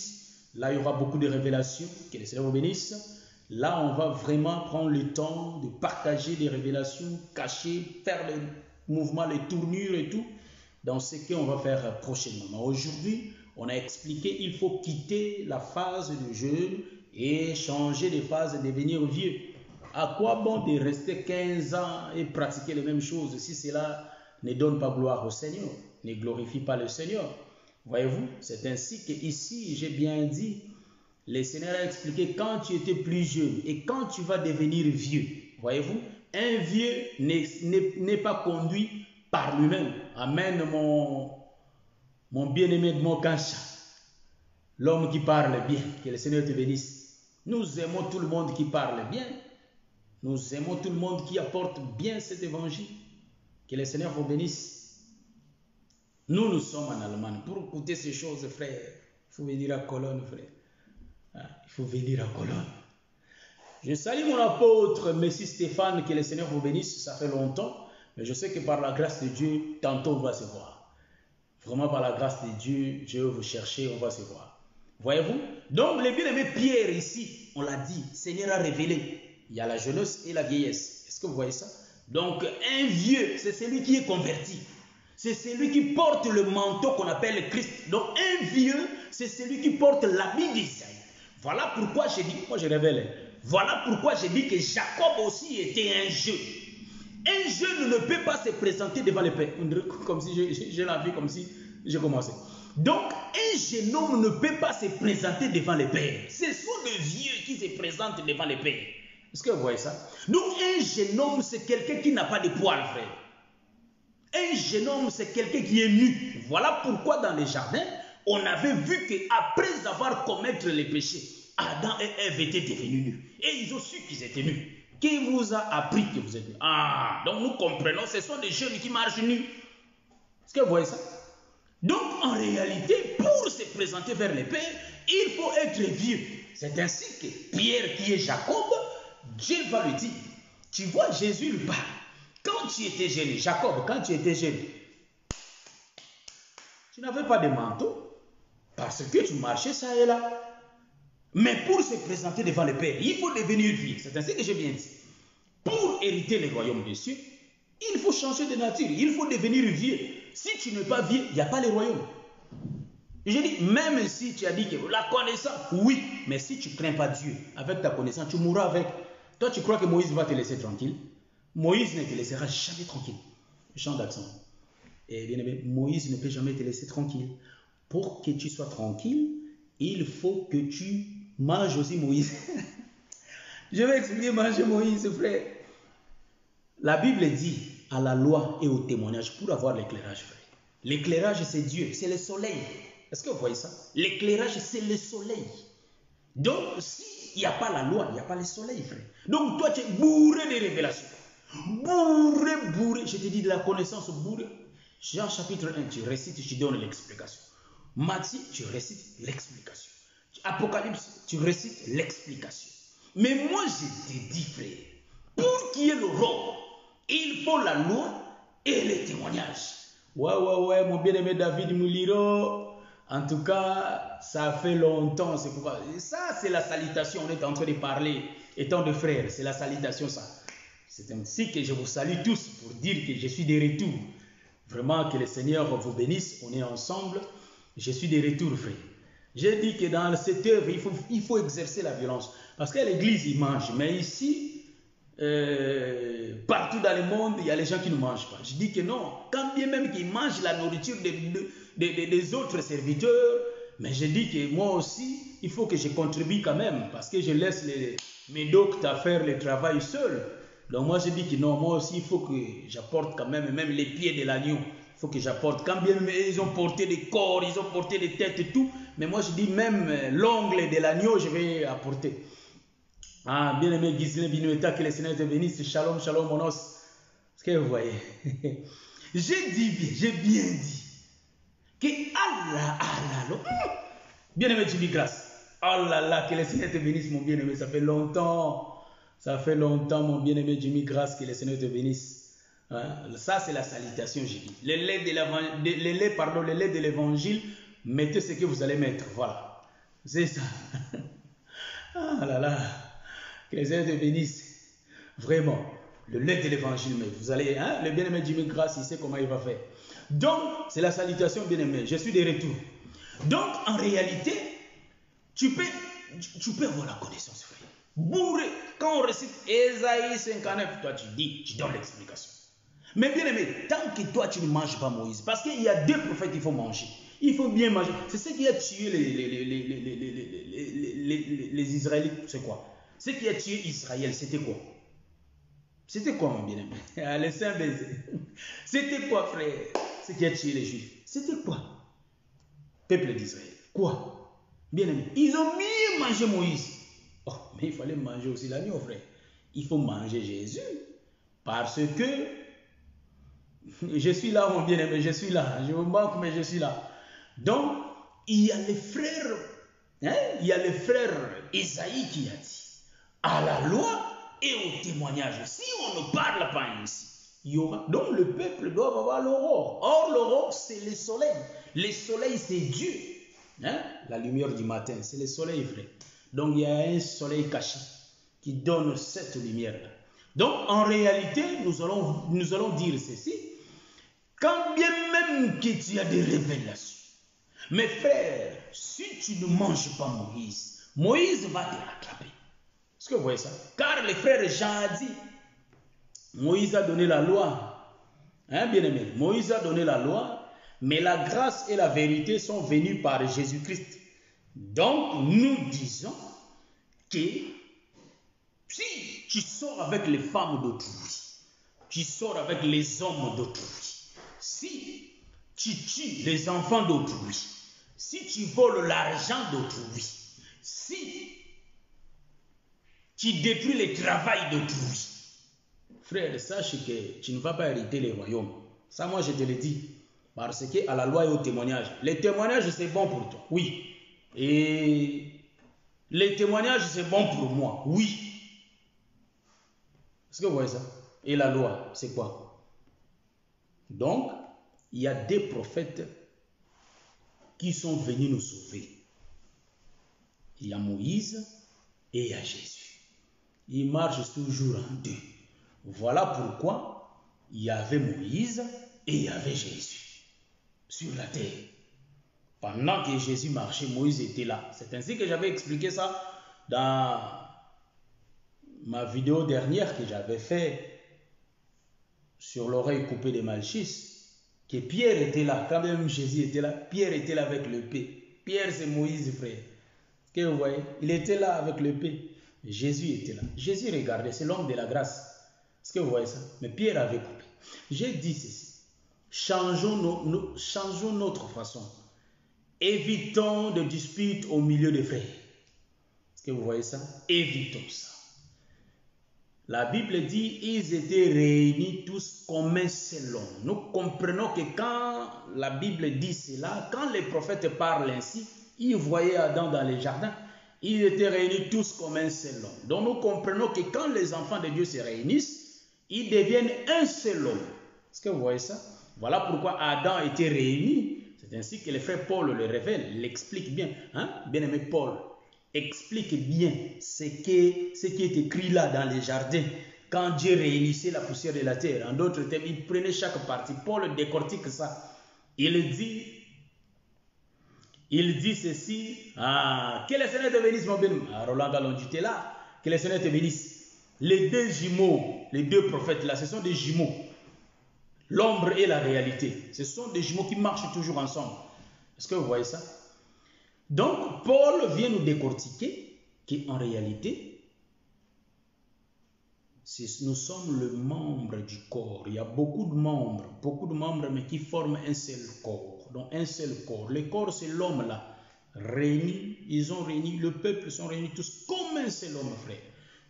Speaker 1: Là, il y aura beaucoup de révélations. Que le Seigneur vous bénisse. Là, on va vraiment prendre le temps de partager des révélations cachées, faire les mouvements, les tournures et tout, dans ce qu'on va faire prochainement. Aujourd'hui, on a expliqué qu'il faut quitter la phase de jeûne et changer de phase et devenir vieux. À quoi bon de rester 15 ans et pratiquer les mêmes choses si cela ne donne pas gloire au Seigneur, ne glorifie pas le Seigneur? Voyez-vous, c'est ainsi qu'ici, j'ai bien dit, le Seigneur a expliqué quand tu étais plus jeune et quand tu vas devenir vieux. Voyez-vous, un vieux n'est pas conduit par lui-même. Amen, mon bien-aimé de mon cancha. L'homme qui parle bien, que le Seigneur te bénisse. Nous aimons tout le monde qui parle bien. Nous aimons tout le monde qui apporte bien cet évangile. Que le Seigneur vous bénisse. Nous sommes en Allemagne. Pour écouter ces choses, frère, il faut venir à Cologne, frère. Il faut venir à Cologne. Je salue mon apôtre, Messie Stéphane, que le Seigneur vous bénisse. Ça fait longtemps, mais je sais que par la grâce de Dieu, tantôt on va se voir. Vraiment, par la grâce de Dieu, je vais vous chercher, on va se voir. Voyez-vous? Donc, les bien-aimés Pierre ici, on l'a dit, Seigneur a révélé. Il y a la jeunesse et la vieillesse. Est-ce que vous voyez ça? Donc, un vieux, c'est celui qui est converti. C'est celui qui porte le manteau qu'on appelle le Christ. Donc, un vieux, c'est celui qui porte l'habit d'Isaïe. Voilà pourquoi j'ai dit, moi je révèle, voilà pourquoi j'ai dit que Jacob aussi était un jeune. Un jeune ne peut pas se présenter devant le Père. Comme si j'ai la vie, comme si j'ai commencé. Donc, un jeune homme ne peut pas se présenter devant le Père. Ce sont les vieux qui se présentent devant le Père. Est-ce que vous voyez ça? Donc, un jeune homme, c'est quelqu'un qui n'a pas de poils, frère. Un jeune homme, c'est quelqu'un qui est nu. Voilà pourquoi dans les jardins, on avait vu qu'après avoir commis les péchés, Adam et Ève étaient devenus nus. Et ils ont su qu'ils étaient nus. Qui vous a appris que vous êtes nus? Ah, donc nous comprenons, ce sont des jeunes qui marchent nus. Est-ce que vous voyez ça? Donc en réalité, pour se présenter vers le Père, il faut être vieux. C'est ainsi que Pierre, qui est Jacob, Dieu va lui dire, tu vois, Jésus lui parle. Quand tu étais jeune, Jacob, quand tu étais jeune, tu n'avais pas de manteau parce que tu marchais ça et là. Mais pour se présenter devant le Père, il faut devenir vieux. C'est ainsi que je viens dire. Pour hériter le royaume des cieux, il faut changer de nature. Il faut devenir vieux. Si tu n'es pas vieux, il n'y a pas le royaume. Je dis, même si tu as dit que la connaissance, oui, mais si tu ne crains pas Dieu, avec ta connaissance, tu mourras avec. Toi, tu crois que Moïse va te laisser tranquille? Moïse ne te laissera jamais tranquille. Chant d'accent. Et bien aimé, Moïse ne peut jamais te laisser tranquille. Pour que tu sois tranquille, il faut que tu manges aussi Moïse. Je vais expliquer manger Moïse, frère. La Bible dit à la loi et au témoignage pour avoir l'éclairage, frère. L'éclairage, c'est Dieu, c'est le soleil. Est-ce que vous voyez ça? L'éclairage, c'est le soleil. Donc, s'il n'y a pas la loi, il n'y a pas le soleil, frère. Donc, toi, tu es bourré de révélations. Bourré. Je te dis de la connaissance, bourré. Jean chapitre 1, tu récites, tu donnes l'explication. Matthieu, tu récites l'explication. Apocalypse, tu récites l'explication. Mais moi, je te dis, frère, pour qu'il y ait le roi, il faut la loi et les témoignages. Ouais, mon bien-aimé David Mouliro. En tout cas, ça fait longtemps. C'est pourquoi. Ça, c'est la salutation. On est en train de parler, étant de frères. C'est la salutation, ça. C'est ainsi que je vous salue tous pour dire que je suis de retour. Vraiment, que le Seigneur vous bénisse. On est ensemble. Je suis de retour, frère. J'ai dit que dans cette œuvre, il faut exercer la violence. Parce qu'à l'église, ils mangent. Mais ici, partout dans le monde, il y a les gens qui ne mangent pas. Je dis que non. Quand bien même qu'ils mangent la nourriture des autres serviteurs, mais je dis que moi aussi, il faut que je contribue quand même. Parce que je laisse mes doctes à faire le travail seul. Donc moi, je dis que non, moi aussi, il faut que j'apporte quand même les pieds de l'agneau. Il faut que j'apporte. Quand bien même ils ont porté des corps, ils ont porté des têtes et tout. Mais moi, je dis même l'ongle de l'agneau, je vais apporter. Ah, bien-aimé Ghislain Binueta, que le Seigneur te bénisse. Shalom, shalom, mon os. Est-ce que vous voyez? J'ai bien dit que Allah, bien-aimé Jimmy Grace. Oh là là, que le Seigneur te bénisse, mon bien-aimé. Ça fait longtemps, mon bien-aimé Jimmy Grace, que le Seigneur te bénisse. Hein? Ça, c'est la salutation, j'ai dit. Le lait de l'évangile, mettez ce que vous allez mettre. Voilà. C'est ça. Ah là là. Que les Seigneur te bénisse. Vraiment. Le lait de l'évangile, vous allez, hein, le bien-aimé Jimmy Grace, il sait comment il va faire. Donc, c'est la salutation, bien-aimé. Je suis de retour. Donc, en réalité, tu peux avoir la connaissance, frère. Bourré. Quand on récite Ésaïe 59, toi tu dis, tu donnes l'explication. Mais bien-aimé, tant que toi tu ne manges pas Moïse, parce qu'il y a deux prophètes qu'il faut manger. Il faut bien manger. C'est ce qui a tué les Israélites. C'est quoi? Ce qui a tué Israël, c'était quoi? C'était quoi, mon bien-aimé? Les saints baisers. C'était quoi, frère? Ce qui a tué les Juifs. C'était quoi? Peuple d'Israël. Quoi? Bien-aimé. Ils ont bien mangé Moïse. Oh, mais il fallait manger aussi l'agneau, frère. Il faut manger Jésus. Parce que je suis là, mon bien-aimé, je suis là. Je vous manque, mais je suis là. Donc, il y a les frères, il y a le frère Isaïe qui a dit, à la loi et au témoignage, si on ne parle pas ainsi, il y aura. Donc le peuple doit avoir l'aurore. Or, l'aurore, c'est le soleil. Le soleil, c'est Dieu. Hein? La lumière du matin, c'est le soleil, frère. Donc il y a un soleil caché qui donne cette lumière-là. Donc en réalité, nous allons dire ceci. Quand bien même que tu as des révélations, mes frères, si tu ne manges pas Moïse, Moïse va te rattraper. Est-ce que vous voyez ça? Car le frère Jean a dit, Moïse a donné la loi. Hein, bien aimé? Moïse a donné la loi, mais la grâce et la vérité sont venues par Jésus-Christ. Donc, nous disons que si tu sors avec les femmes d'autrui, tu sors avec les hommes d'autrui, si tu tues les enfants d'autrui, si tu voles l'argent d'autrui, si tu détruis le travail d'autrui, frère, sache que tu ne vas pas hériter les royaumes. Ça, moi, je te le dis. Parce qu'à la loi et au témoignage, les témoignages, c'est bon pour toi. Oui. Et les témoignages, c'est bon pour moi. Oui. Est-ce que vous voyez ça? Et la loi, c'est quoi? Donc, il y a des prophètes qui sont venus nous sauver. Il y a Moïse et il y a Jésus. Ils marchent toujours en deux. Voilà pourquoi il y avait Moïse et il y avait Jésus sur la terre. Pendant que Jésus marchait, Moïse était là. C'est ainsi que j'avais expliqué ça dans ma vidéo dernière que j'avais fait sur l'oreille coupée de Malchus. Que Pierre était là, quand même Jésus était là, Pierre était là avec l'épée. Pierre, c'est Moïse, frère. Que vous voyez, il était là avec l'épée. Jésus était là. Jésus regardait, c'est l'homme de la grâce. Est-ce que vous voyez ça? Mais Pierre avait coupé. J'ai dit ceci. Changeons notre façon. Évitons de disputes au milieu des frères. Est-ce que vous voyez ça? Évitons ça. La Bible dit, ils étaient réunis tous comme un seul homme. Nous comprenons que quand la Bible dit cela, quand les prophètes parlent ainsi, ils voyaient Adam dans les jardins. Ils étaient réunis tous comme un seul homme. Donc nous comprenons que quand les enfants de Dieu se réunissent, ils deviennent un seul homme. Est-ce que vous voyez ça? Voilà pourquoi Adam était réuni. C'est ainsi que le frère Paul le révèle, l'explique bien. Hein? Bien-aimé Paul explique bien ce qui est écrit là dans les jardins. Quand Dieu réunissait la poussière de la terre, en d'autres termes, il prenait chaque partie. Paul décortique ça. Il dit ceci. Que le Seigneur te bénisse, mon bien. Roland Gallon, tu es là. Que le Seigneur te bénisse. Les deux jumeaux, les deux prophètes là, ce sont des jumeaux. L'ombre et la réalité. Ce sont des jumeaux qui marchent toujours ensemble. Est-ce que vous voyez ça? Donc, Paul vient nous décortiquer qu'en réalité, nous sommes le membre du corps. Il y a beaucoup de membres, mais qui forment un seul corps. Donc, un seul corps. Le corps, c'est l'homme là. Réunis, le peuple sont réunis tous comme un seul homme, frère.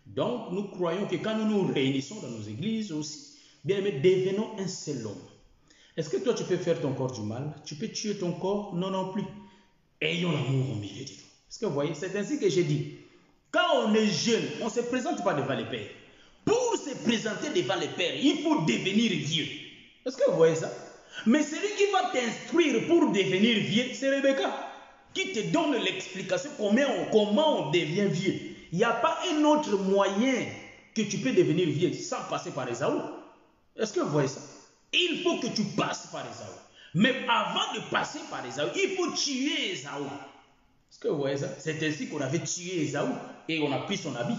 Speaker 1: Donc, nous croyons que quand nous nous réunissons dans nos églises aussi, bien aimé, devenons un seul homme. Est-ce que toi, tu peux faire ton corps du mal? Tu peux tuer ton corps? Non, non plus. Ayons l'amour au milieu de nous. Est-ce que vous voyez? C'est ainsi que j'ai dit. Quand on est jeune, on ne se présente pas devant les pères. Pour se présenter devant les pères, il faut devenir vieux. Est-ce que vous voyez ça? Mais celui qui va t'instruire pour devenir vieux, c'est Rebecca, qui te donne l'explication comment on devient vieux. Il n'y a pas un autre moyen que tu peux devenir vieux sans passer par Ésaü. Est-ce que vous voyez ça? Il faut que tu passes par Ésaü. Mais avant de passer par Ésaü, il faut tuer Ésaü. Est-ce que vous voyez ça? C'est ainsi qu'on avait tué Ésaü et on a pris son habit.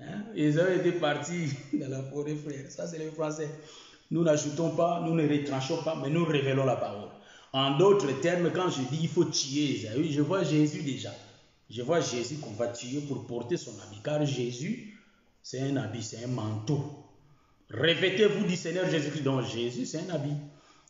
Speaker 1: Hein? Ésaü était parti dans la forêt, frère. Ça, c'est les Français. Nous n'ajoutons pas, nous ne retranchons pas, mais nous révélons la parole. En d'autres termes, quand je dis il faut tuer Ésaü, je vois Jésus déjà. Je vois Jésus qu'on va tuer pour porter son habit. Car Jésus, c'est un habit, c'est un manteau. Revêtez-vous du Seigneur Jésus-Christ. Donc Jésus, c'est un habit.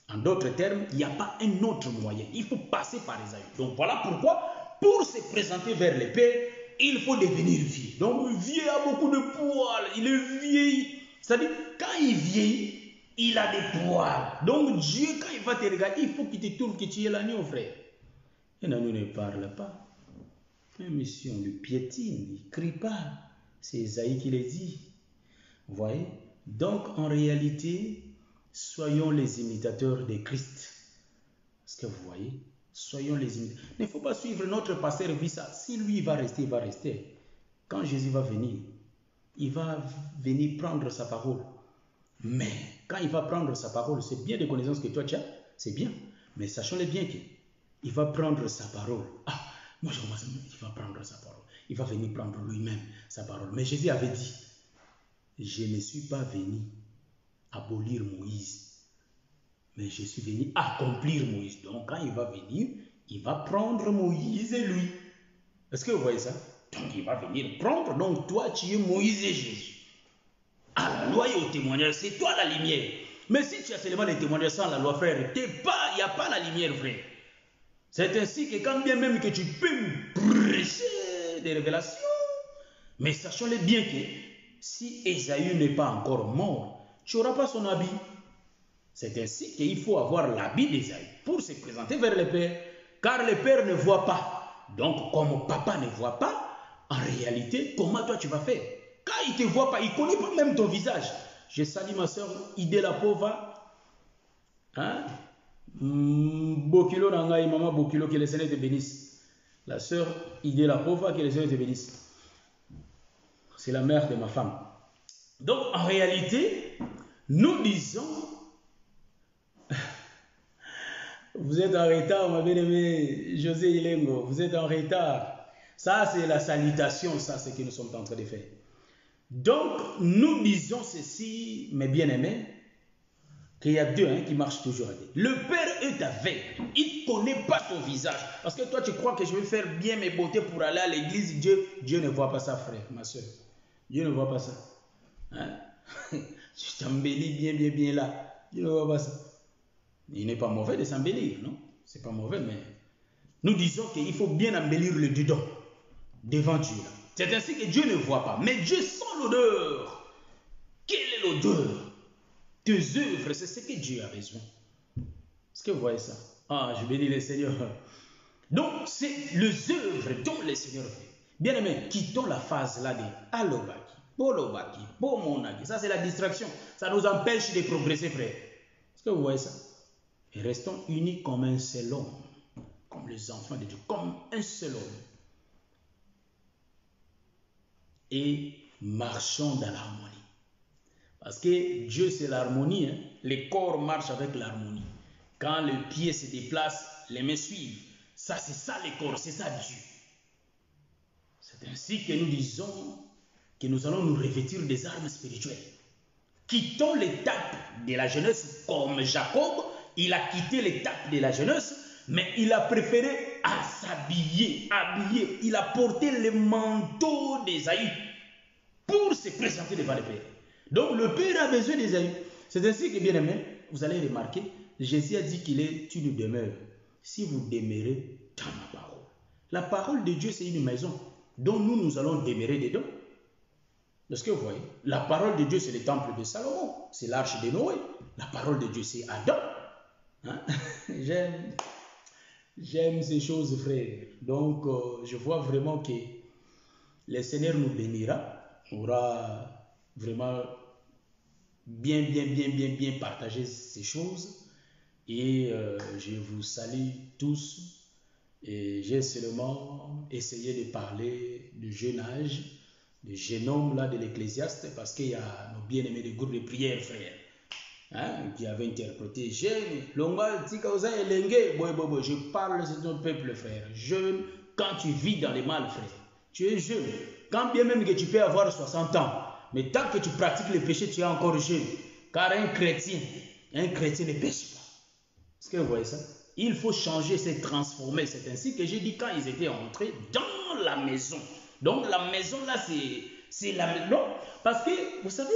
Speaker 1: En d'autres termes, il n'y a pas un autre moyen. Il faut passer par Ésaü. Donc voilà pourquoi, pour se présenter vers les pères, il faut devenir vieux. Donc vieux a beaucoup de poils. Il est vieilli. C'est-à-dire, quand il vieillit, il a des poils. Donc Dieu, quand il va te regarder, il faut qu'il te trouve que tu es l'agneau, frère. Et non, nous ne parle pas. Même si on le piétine, il ne crie pas. C'est Ésaïe qui le dit. Vous voyez? Donc, en réalité, soyons les imitateurs de Christ. Est-ce que vous voyez? Soyons les imitateurs. Il ne faut pas suivre notre pasteur vit ça. Si lui va rester, il va rester. Quand Jésus va venir, il va venir prendre sa parole. Mais quand il va prendre sa parole, c'est bien des connaissances que toi tu as, c'est bien. Mais sachons-le bien qu'il va prendre sa parole. Ah, moi je commence, il va prendre sa parole. Il va venir prendre lui-même sa parole. Mais Jésus avait dit, je ne suis pas venu abolir Moïse, mais je suis venu accomplir Moïse. Donc quand il va venir, il va prendre Moïse et lui. Est-ce que vous voyez ça? Donc il va venir prendre. Donc toi tu es Moïse et Jésus. À la loi et au témoignage, c'est toi la lumière. Mais si tu as seulement les témoignages sans la loi, frère, il n'y a pas la lumière, frère. C'est ainsi que quand bien même que tu peux me prêcher des révélations, mais sachons-le bien que si Ésaü n'est pas encore mort, tu n'auras pas son habit. C'est ainsi qu'il faut avoir l'habit d'Ésaü pour se présenter vers le Père. Car le Père ne voit pas. Donc, comme papa ne voit pas, en réalité, comment toi tu vas faire? Quand il ne te voit pas, il ne connaît pas même ton visage. Je salue ma soeur Idela Pova. Hein? Bokilo Nangai, maman Bokilo, que le Seigneur te bénisse. La soeur Idela Pova, que le Seigneur te bénisse. C'est la mère de ma femme. Donc, en réalité, nous disons, vous êtes en retard, ma bien-aimée José Ilengo, vous êtes en retard. Ça, c'est la salutation, ça, c'est ce que nous sommes en train de faire. Donc, nous disons ceci, mes bien-aimés, qu'il y a deux qui marchent toujours avec. Le Père est aveugle, il ne connaît pas ton visage. Parce que toi, tu crois que je vais faire bien mes beautés pour aller à l'église. Dieu ne voit pas ça, frère, ma soeur. Dieu ne voit pas ça. Hein? Tu t'embellis bien là. Dieu ne voit pas ça. Il n'est pas mauvais de s'embellir, non? C'est pas mauvais, mais nous disons qu'il faut bien embellir le dedans, devant Dieu. C'est ainsi que Dieu ne voit pas. Mais Dieu sent l'odeur. Quelle est l'odeur? Tes œuvres, c'est ce que Dieu a besoin. Est-ce que vous voyez ça? Ah, je bénis le Seigneur. Donc, c'est les œuvres dont le Seigneur fait. Bien aimé, quittons la phase là de Alobaki, Bolobaki, Bomonaki. Ça, c'est la distraction. Ça nous empêche de progresser, frère. Est-ce que vous voyez ça? Et restons unis comme un seul homme. Comme les enfants de Dieu. Comme un seul homme. Et marchons dans l'harmonie. Parce que Dieu, c'est l'harmonie. Hein? Les corps marchent avec l'harmonie. Quand le pied se déplace, les mains suivent. Ça, c'est ça les corps, c'est ça Dieu. C'est ainsi que nous disons que nous allons nous revêtir des armes spirituelles. Quittons l'étape de la jeunesse comme Jacob. Il a quitté l'étape de la jeunesse, mais il a préféré à s'habiller, habiller. Il a porté le manteau d'Ésaü pour se présenter devant le Père. Donc le Père a besoin d'Ésaü. C'est ainsi que, bien aimé, vous allez remarquer, Jésus a dit qu'il est une demeure. Si vous demeurez dans ma parole. La parole de Dieu, c'est une maison dont nous allons demeurer dedans. Est-ce que vous voyez? La parole de Dieu, c'est le temple de Salomon. C'est l'arche de Noé. La parole de Dieu, c'est Adam. Hein? J'aime ces choses, frère. Donc, je vois vraiment que le Seigneur nous bénira. On aura vraiment bien partagé ces choses. Et je vous salue tous. Et j'ai seulement essayé de parler du jeune âge, du jeune homme là de l'Ecclésiaste, parce qu'il y a nos bien-aimés des groupes de prière, frère. Hein, qui avait interprété jeune, je parle de ton peuple, frère. Jeune, quand tu vis dans les mal, frère, tu es jeune. Quand bien même que tu peux avoir 60 ans, mais tant que tu pratiques le péché, tu es encore jeune. Car un chrétien ne pêche pas. Est-ce que vous voyez ça? Il faut changer, se transformer. C'est ainsi que j'ai dit quand ils étaient entrés dans la maison. Donc la maison là, c'est la maison. Parce que, vous savez,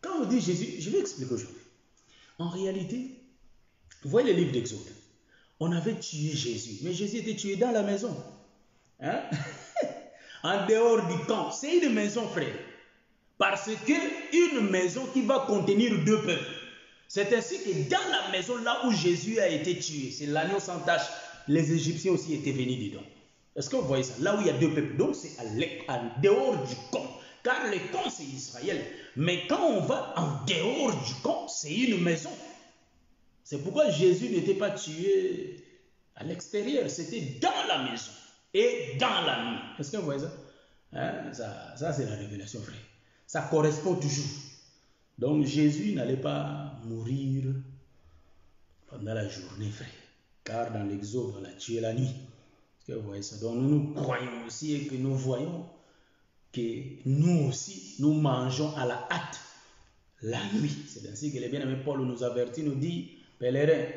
Speaker 1: quand on dit Jésus, je vais expliquer aujourd'hui. En réalité, vous voyez le livre d'Exode. On avait tué Jésus, mais Jésus était tué dans la maison. Hein? En dehors du camp. C'est une maison, frère. Parce que une maison qui va contenir deux peuples. C'est ainsi que dans la maison là où Jésus a été tué, c'est l'agneau sans tache, les Égyptiens aussi étaient venus dedans. Est-ce que vous voyez ça? Là où il y a deux peuples. Donc c'est en dehors du camp. Car le camp c'est Israël. Mais quand on va en dehors du camp, c'est une maison. C'est pourquoi Jésus n'était pas tué à l'extérieur, c'était dans la maison et dans la nuit. Est-ce que vous voyez ça? Hein? Ça c'est la révélation, frère. Ça correspond toujours. Donc Jésus n'allait pas mourir pendant la journée, frère. Car dans l'Exode, on l'a tué la nuit. Est-ce que vous voyez ça? Donc nous croyons aussi et que nous voyons que nous aussi, nous mangeons à la hâte la nuit. C'est ainsi que le bien-aimé Paul nous avertit, nous dit, pèlerin,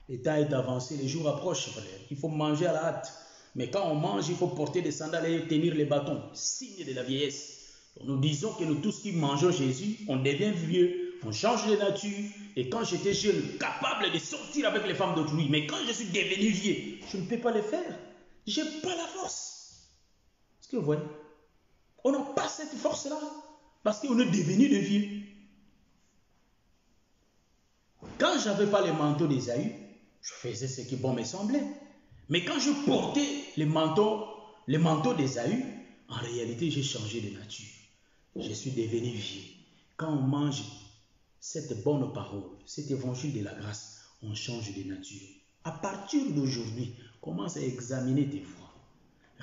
Speaker 1: le temps est avancé, les jours approchent, frère. Il faut manger à la hâte. Mais quand on mange, il faut porter des sandales et tenir les bâtons, signe de la vieillesse. Donc nous disons que nous tous qui mangeons Jésus, on devient vieux, on change de nature. Et quand j'étais jeune, capable de sortir avec les femmes d'autrui, mais quand je suis devenu vieux, je ne peux pas le faire. Je n'ai pas la force. Est-ce que vous voyez? On n'a pas cette force-là parce qu'on est devenu de vieux. Quand je n'avais pas le manteau d'Ésaü, je faisais ce qui bon me semblait. Mais quand je portais le manteau d'Ésaü, en réalité, j'ai changé de nature. Je suis devenu vieux. Quand on mange cette bonne parole, cet évangile de la grâce, on change de nature. À partir d'aujourd'hui, commence à examiner tes voies.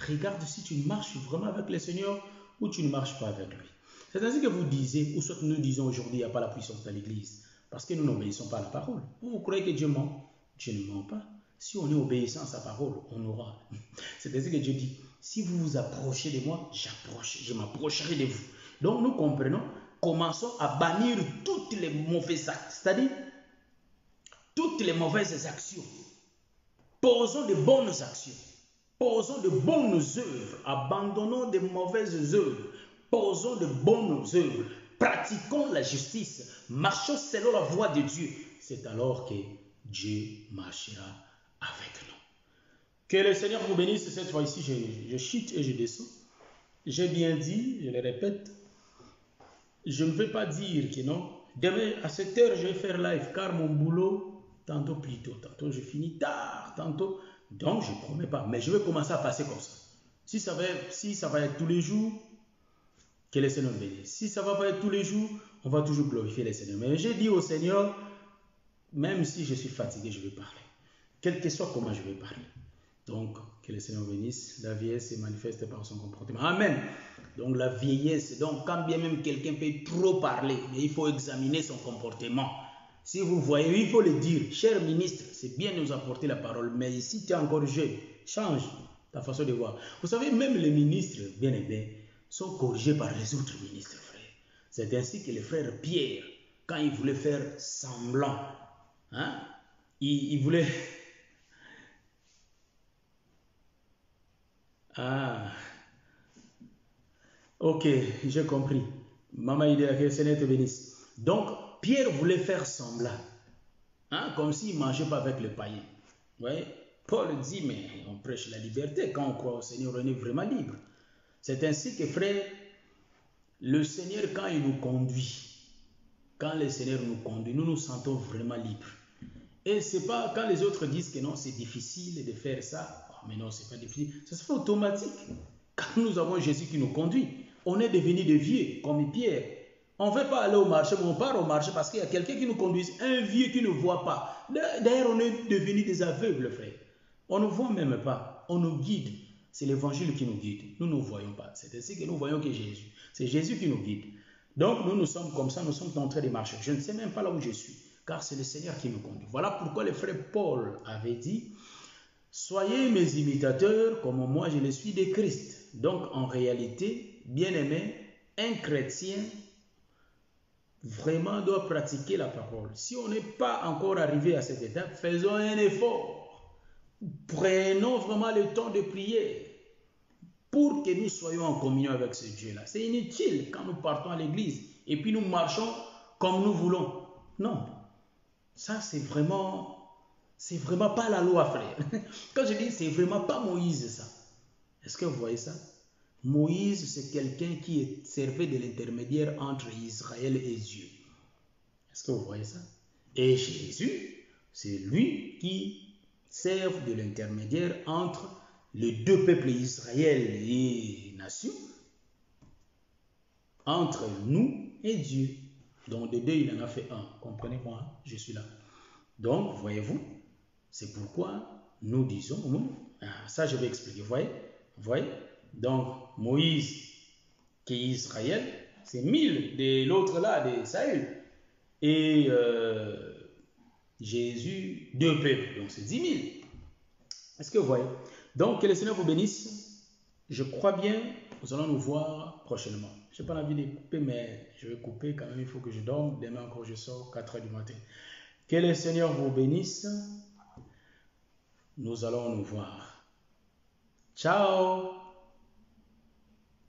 Speaker 1: Regarde si tu marches vraiment avec le Seigneur ou tu ne marches pas avec lui. C'est ainsi que vous disiez, ou soit nous disons aujourd'hui, il n'y a pas la puissance de l'Église, parce que nous n'obéissons pas à la parole. Vous croyez que Dieu ment? Dieu ne ment pas. Si on est obéissant à sa parole, on aura. C'est ainsi que Dieu dit, si vous vous approchez de moi, je m'approcherai de vous. Donc nous comprenons, commençons à bannir toutes les mauvaises actes, c'est-à-dire toutes les mauvaises actions. Posons de bonnes actions. Posons de bonnes œuvres. Abandonnons de mauvaises œuvres. Posons de bonnes œuvres. Pratiquons la justice. Marchons selon la voie de Dieu. C'est alors que Dieu marchera avec nous. Que le Seigneur vous bénisse. Cette fois-ci, je chute et je descends. J'ai bien dit, je le répète, je ne vais pas dire que non. Demain, à cette heure, je vais faire live car mon boulot, tantôt plus tôt, tantôt je finis tard, tantôt. Donc, je ne promets pas. Mais je vais commencer à passer comme ça. Si ça va être tous les jours, que le Seigneur bénisse. Si ça ne va pas être tous les jours, on va toujours glorifier le Seigneur. Mais j'ai dit au Seigneur, même si je suis fatigué, je vais parler. Quel que soit comment je vais parler. Donc, que le Seigneur bénisse. La vieillesse se manifeste par son comportement. Amen. Donc, la vieillesse, donc, quand bien même quelqu'un peut trop parler, mais il faut examiner son comportement. Si vous voyez, il faut le dire. Cher ministre, c'est bien de nous apporter la parole, mais si tu es encore jeune, change ta façon de voir. Vous savez, même les ministres, bien aimés, sont corrigés par les autres ministres, frère. C'est ainsi que le frère Pierre, quand il voulait faire semblant, hein, il voulait... Ah, ok, j'ai compris. Maman, il dit que le Seigneur te bénisse. Donc, Pierre voulait faire semblant, hein, comme s'il ne mangeait pas avec les païens. Ouais. Paul dit, mais on prêche la liberté. Quand on croit au Seigneur, on est vraiment libre. C'est ainsi que, frère, le Seigneur, quand il nous conduit, quand le Seigneur nous conduit, nous nous sentons vraiment libres. Et c'est pas quand les autres disent que non, c'est difficile de faire ça. Oh, mais non, c'est pas difficile. Ça se fait automatique. Quand nous avons Jésus qui nous conduit, on est devenu des vieux, comme Pierre. On ne veut pas aller au marché, mais on part au marché parce qu'il y a quelqu'un qui nous conduit, un vieux qui ne voit pas. D'ailleurs, on est devenu des aveugles, frère. On ne voit même pas. On nous guide. C'est l'évangile qui nous guide. Nous ne voyons pas. C'est ainsi que nous voyons que Jésus. C'est Jésus qui nous guide. Donc, nous sommes comme ça, nous sommes en train de marcher. Je ne sais même pas là où je suis, car c'est le Seigneur qui nous conduit. Voilà pourquoi le frère Paul avait dit, soyez mes imitateurs comme moi je le suis de Christ. Donc, en réalité, bien-aimé, un chrétien vraiment doit pratiquer la parole. Si on n'est pas encore arrivé à cette étape, faisons un effort. Prenons vraiment le temps de prier pour que nous soyons en communion avec ce Dieu-là. C'est inutile quand nous partons à l'église et puis nous marchons comme nous voulons. Non, ça c'est vraiment pas la loi, frère. Quand je dis c'est vraiment pas Moïse ça. Est-ce que vous voyez ça? Moïse, c'est quelqu'un qui servait de l'intermédiaire entre Israël et Dieu. Est-ce que vous voyez ça? Et Jésus, c'est lui qui sert de l'intermédiaire entre les deux peuples, Israël et nation. entre nous et Dieu. Donc, de deux, il en a fait un. Comprenez-moi, je suis là. Donc, voyez-vous, c'est pourquoi nous disons, ça je vais expliquer, voyez. Donc, Moïse, qui est Israël, c'est 1000 de l'autre là, de Saül. Et Jésus, 2 peuples, donc c'est 10 000. Est-ce que vous voyez? Donc, que le Seigneur vous bénisse. Je crois bien, nous allons nous voir prochainement. Je n'ai pas envie de couper, mais je vais couper quand même, il faut que je dorme. Demain encore, je sors 4 h du matin. Que le Seigneur vous bénisse. Nous allons nous voir. Ciao!